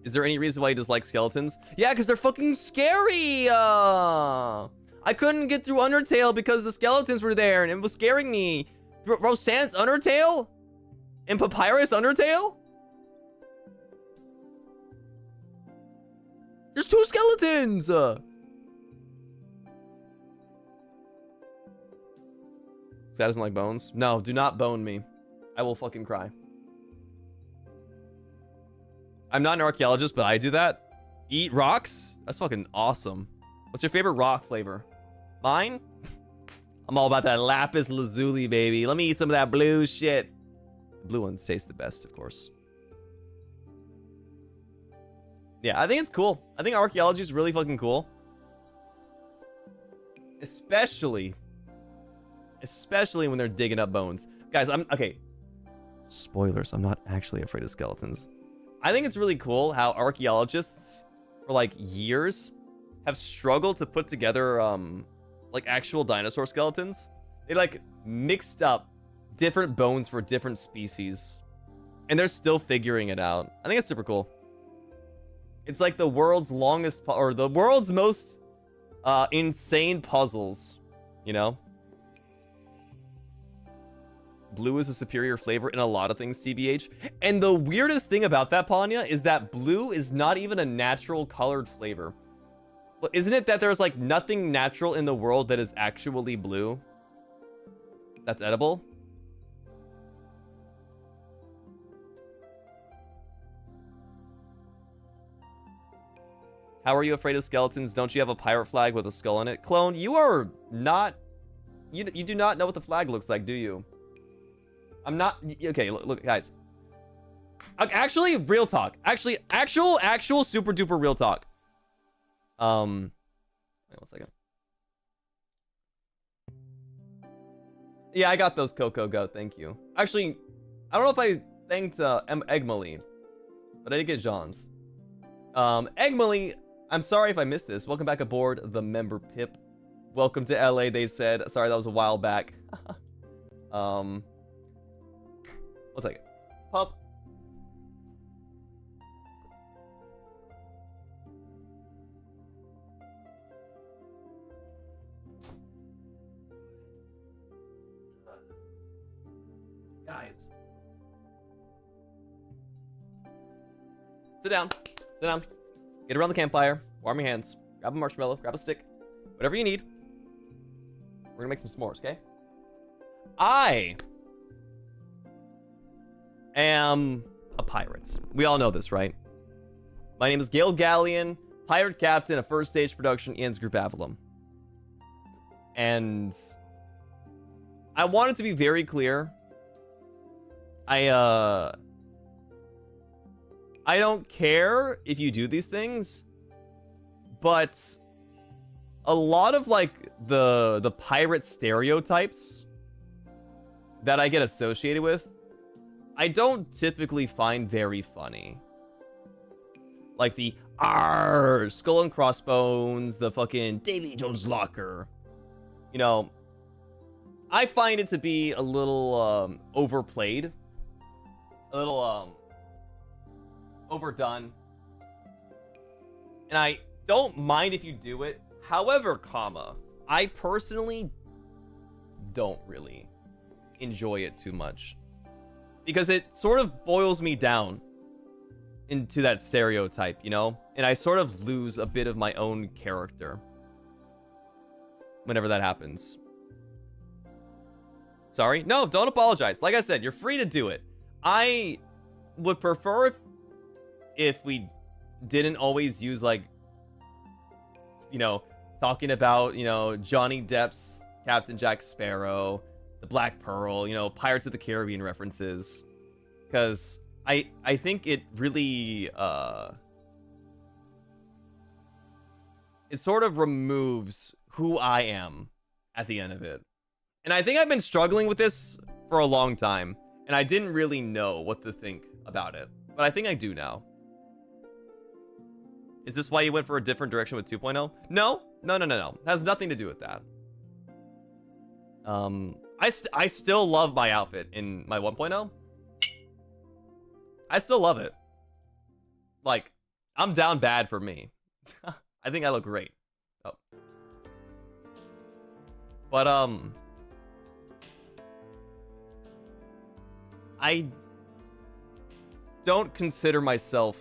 Is there any reason why you dislike skeletons? Yeah, because they're fucking scary! I couldn't get through Undertale because the skeletons were there and it was scaring me. Bro, Sans Undertale? And Papyrus Undertale? There's 2 skeletons! This guy doesn't like bones? No, do not bone me. I will fucking cry. I'm not an archaeologist, but I do that. Eat rocks? That's fucking awesome. What's your favorite rock flavor? Mine? I'm all about that lapis lazuli, baby. Let me eat some of that blue shit. The blue ones taste the best, of course. Yeah, I think it's cool. I think archaeology is really fucking cool. Especially when they're digging up bones. Guys, okay. Spoilers, I'm not actually afraid of skeletons. I think it's really cool how archaeologists for like years have struggled to put together like actual dinosaur skeletons. They like mixed up different bones for different species and they're still figuring it out. I think it's super cool. It's like the world's longest or the world's most insane puzzles, you know? Blue is a superior flavor in a lot of things, TBH. And the weirdest thing about that, Panya, is that blue is not even a natural colored flavor. But isn't it that there's like nothing natural in the world that is actually blue? That's edible? How are you afraid of skeletons? Don't you have a pirate flag with a skull in it? Clone, you are not... You do not know what the flag looks like, do you? I'm not... Okay, look, guys. Actually, real talk. Actually, actual super duper real talk. Wait 1 second. Yeah, I got those Coco Goat, thank you. Actually, I don't know if I thanked Egmali, but I did get Jean's. Egmali, I'm sorry if I missed this. Welcome back aboard the member Pip. Welcome to LA, they said. Sorry, that was a while back. 1 second. Pup. Guys. Sit down. Sit down. Get around the campfire. Warm your hands. Grab a marshmallow. Grab a stick. Whatever you need. We're gonna make some s'mores, okay? I am a pirate. We all know this, right? My name is Gale Galleon, pirate captain of First Stage Production Ian's Group Avalon. And I wanted to be very clear. I don't care if you do these things, but a lot of like the pirate stereotypes that I get associated with, I don't typically find very funny. Like the "Arr, skull and crossbones," the fucking Davy Jones locker. You know, I find it to be a little overplayed, a little overdone. And I don't mind if you do it. However, comma, I personally don't really enjoy it too much. Because it sort of boils me down into that stereotype, you know? And I sort of lose a bit of my own character whenever that happens. Sorry? No, don't apologize. Like I said, you're free to do it. I would prefer if we didn't always use, like, you know, talking about, you know, Johnny Depp's Captain Jack Sparrow, the Black Pearl, you know, Pirates of the Caribbean references. Because I think it really, it sort of removes who I am at the end of it. And I think I've been struggling with this for a long time, and I didn't really know what to think about it. But I think I do now. Is this why you went for a different direction with 2.0? No. It has nothing to do with that. I still love my outfit in my 1.0. I still love it. Like, I'm down bad for me. I think I look great. Oh. But, I don't consider myself...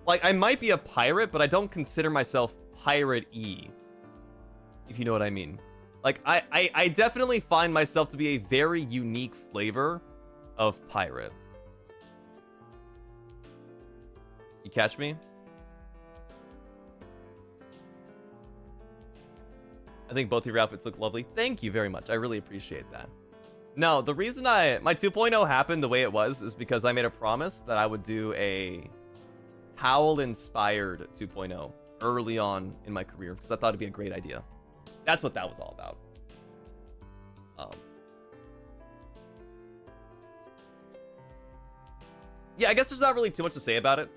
Like, I might be a pirate, but I don't consider myself pirate-y. If you know what I mean. Like, I definitely find myself to be a very unique flavor of pirate. You catch me? I think both of your outfits look lovely. Thank you very much. I really appreciate that. No, the reason my 2.0 happened the way it was is because I made a promise that I would do a Howl-inspired 2.0 early on in my career because I thought it'd be a great idea. That's what that was all about. Yeah, I guess there's not really too much to say about it.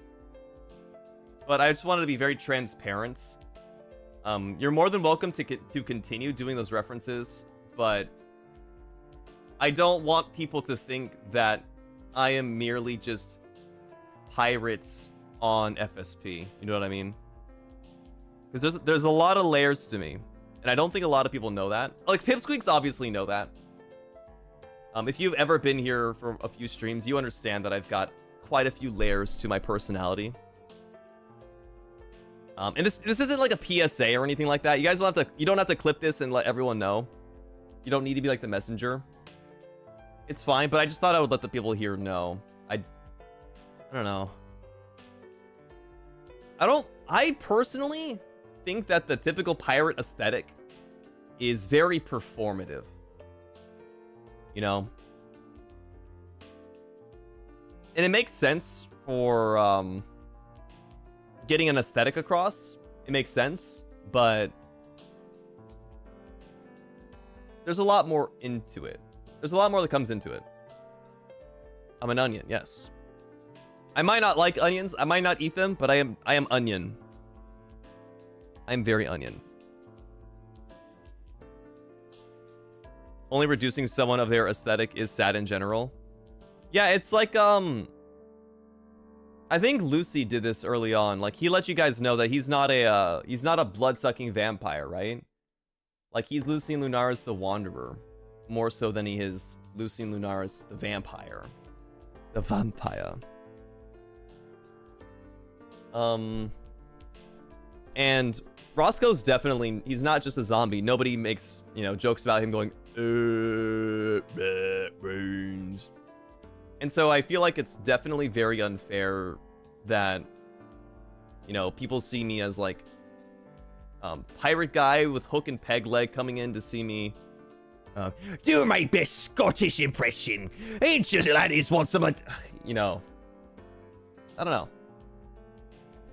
But I just wanted to be very transparent. You're more than welcome to continue doing those references, but I don't want people to think that I am merely just pirates on FSP. You know what I mean? Because there's a lot of layers to me, and I don't think a lot of people know that. Like, Pipsqueaks obviously know that. If you've ever been here for a few streams, you understand that I've got quite a few layers to my personality. And this isn't like a PSA or anything like that. You guys don't have to clip this and let everyone know. You don't need to be like the messenger. It's fine, but I just thought I would let the people here know. I don't know. I personally think that the typical pirate aesthetic is very performative. You know? And it makes sense for getting an aesthetic across. It makes sense, but there's a lot more into it. There's a lot more that comes into it. I'm an onion, yes. I might not like onions, I might not eat them, but I am onion. I'm very onion. Only reducing someone of their aesthetic is sad in general. Yeah, it's like I think Lucy did this early on. Like, he let you guys know that he's not a blood-sucking vampire, right? Like, he's Lucien Lunaris the Wanderer, more so than he is Lucien Lunaris the Vampire. The vampire. And Roscoe's definitely, he's not just a zombie. Nobody makes, you know, jokes about him going, brains. And so I feel like it's definitely very unfair that, you know, people see me as like pirate guy with hook and peg leg coming in to see me do my best Scottish impression. Ain't just laddies want some, you know. I don't know.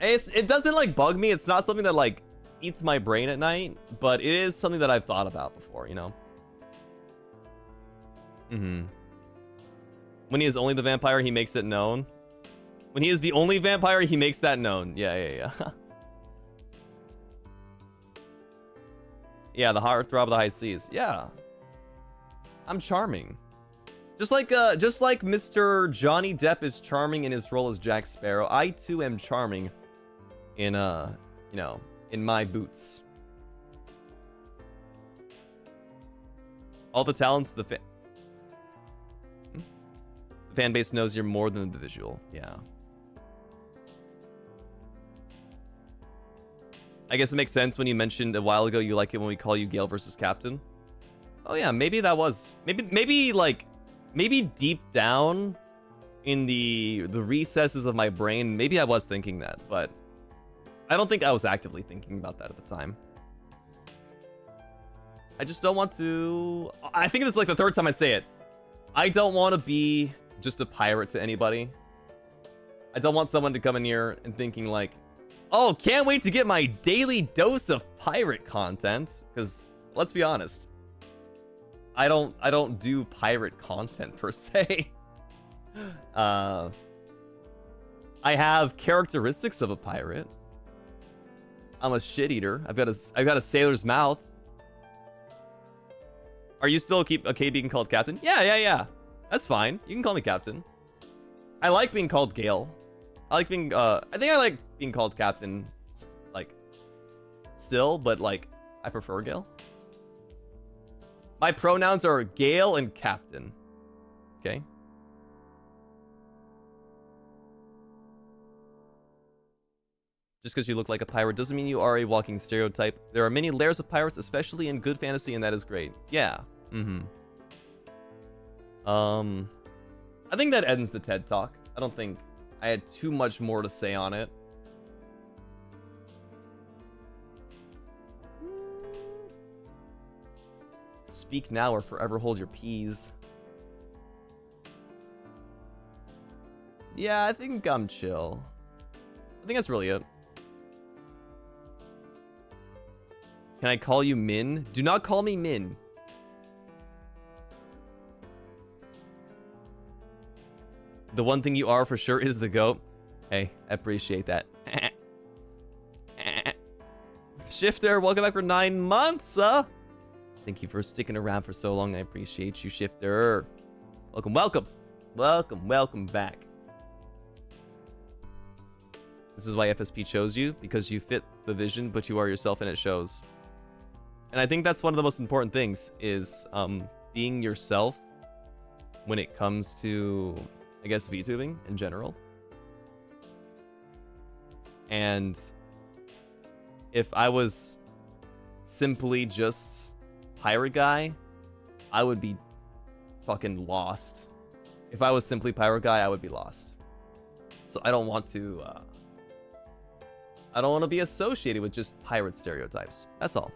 It doesn't like bug me. It's not something that like eats my brain at night, but it is something that I've thought about before, you know. When he is only the vampire, he makes it known. When he is the only vampire, he makes that known. Yeah. Yeah, the heartthrob of the high seas. Yeah. I'm charming. Just like Mr. Johnny Depp is charming in his role as Jack Sparrow, I too am charming in you know, in my boots. All the talents the fan base knows you're more than the visual. Yeah. I guess it makes sense when you mentioned a while ago you like it when we call you Gale versus Captain. Oh yeah, maybe that was maybe deep down in the recesses of my brain, maybe I was thinking that, but I don't think I was actively thinking about that at the time. I just don't want to... I think this is like the third time I say it. I don't want to be just a pirate to anybody. I don't want someone to come in here and thinking like, oh, can't wait to get my daily dose of pirate content. Because let's be honest, I don't do pirate content per se. I have characteristics of a pirate. I'm a shit eater. I've got a sailor's mouth. Are you still okay being called Captain? Yeah. That's fine. You can call me Captain. I like being called Gale. I think I like being called Captain, like, still, but, like, I prefer Gale. My pronouns are Gale and Captain. Okay? Just because you look like a pirate doesn't mean you are a walking stereotype. There are many layers of pirates, especially in good fantasy, and that is great. Yeah. I think that ends the TED Talk. I don't think I had too much more to say on it. Speak now or forever hold your peas. Yeah, I think I'm chill. I think that's really it. Can I call you Min? Do not call me Min. The one thing you are for sure is the GOAT. Hey, I appreciate that. Shifter, welcome back for 9 months, Thank you for sticking around for so long. I appreciate you, Shifter. Welcome back. This is why FSP chose you, because you fit the vision, but you are yourself and it shows. And I think that's one of the most important things, is being yourself when it comes to, I guess, VTubing in general. And if I was simply just pirate guy, I would be fucking lost. If I was simply pirate guy, I would be lost. So I don't want to be associated with just pirate stereotypes. That's all.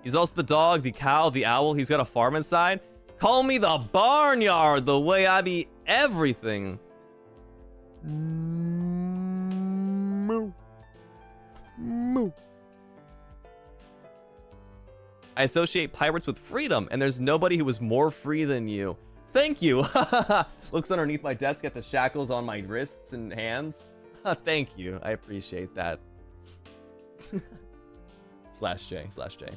He's also the dog, the cow, the owl. He's got a farm inside. Call me the barnyard, the way I be everything. Moo. Moo. I associate pirates with freedom, and there's nobody who is more free than you. Thank you. Looks underneath my desk at the shackles on my wrists and hands. Thank you. I appreciate that. /J.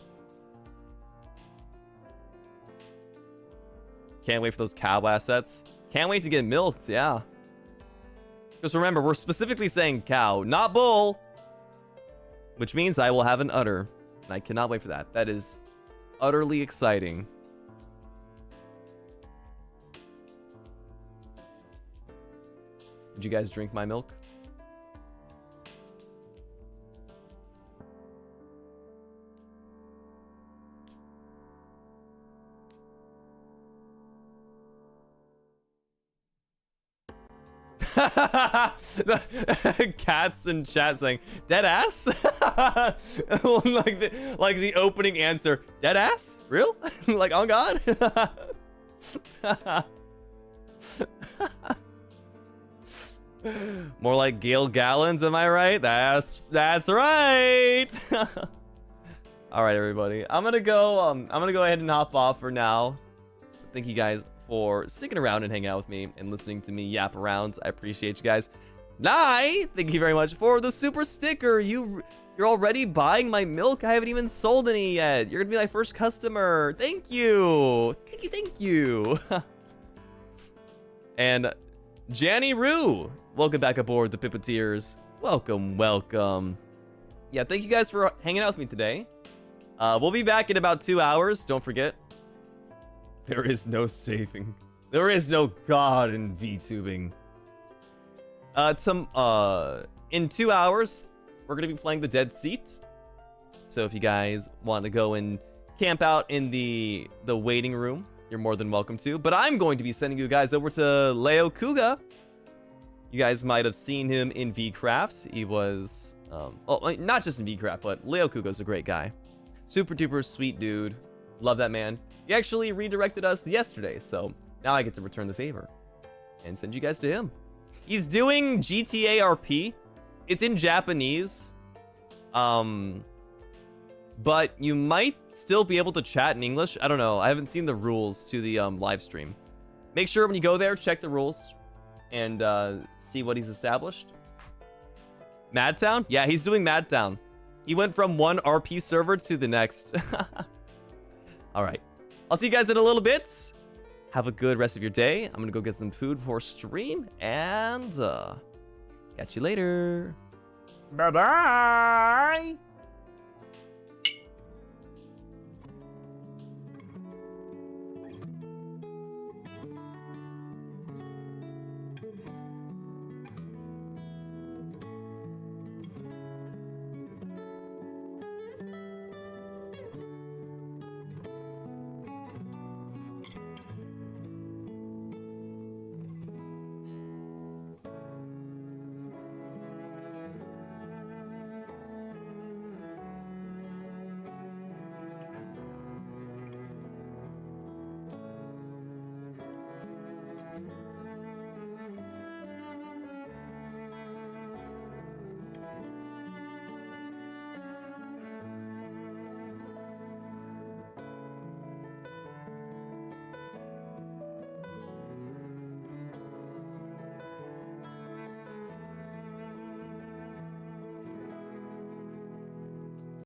Can't wait for those cow assets. Can't wait to get milked, yeah. Just remember, we're specifically saying cow, not bull. Which means I will have an udder. And I cannot wait for that. That is utterly exciting. Did you guys drink my milk? Cats in chat saying dead ass. like the opening answer, dead ass, real? Like, on God. More like Gale gallons, am I right? That's right. All right, everybody, I'm gonna go ahead and hop off for now. Thank you guys for sticking around and hanging out with me and listening to me yap around. I appreciate you guys. Nye, thank you very much for the super sticker. You're already buying my milk. I haven't even sold any yet. You're gonna be my first customer. Thank you. Thank you. And Janny Roo, welcome back aboard the Pippeteers. Welcome, welcome. Yeah, thank you guys for hanging out with me today. We'll be back in about 2 hours. Don't forget, there is no saving. There is no God in VTubing. In 2 hours, we're gonna be playing the Dead Seat. So if you guys want to go and camp out in the waiting room, you're more than welcome to. But I'm going to be sending you guys over to Leo Kuga. You guys might have seen him in VCraft. He was, not just in VCraft, but Leo Kuga's a great guy. Super duper sweet dude. Love that man. He actually redirected us yesterday, so now I get to return the favor and send you guys to him. He's doing GTA RP. It's in Japanese. But you might still be able to chat in English. I don't know. I haven't seen the rules to the live stream. Make sure when you go there, check the rules and see what he's established. Madtown? Yeah, he's doing Madtown. He went from one RP server to the next. All right. I'll see you guys in a little bit. Have a good rest of your day. I'm going to go get some food before stream. And catch you later. Bye-bye.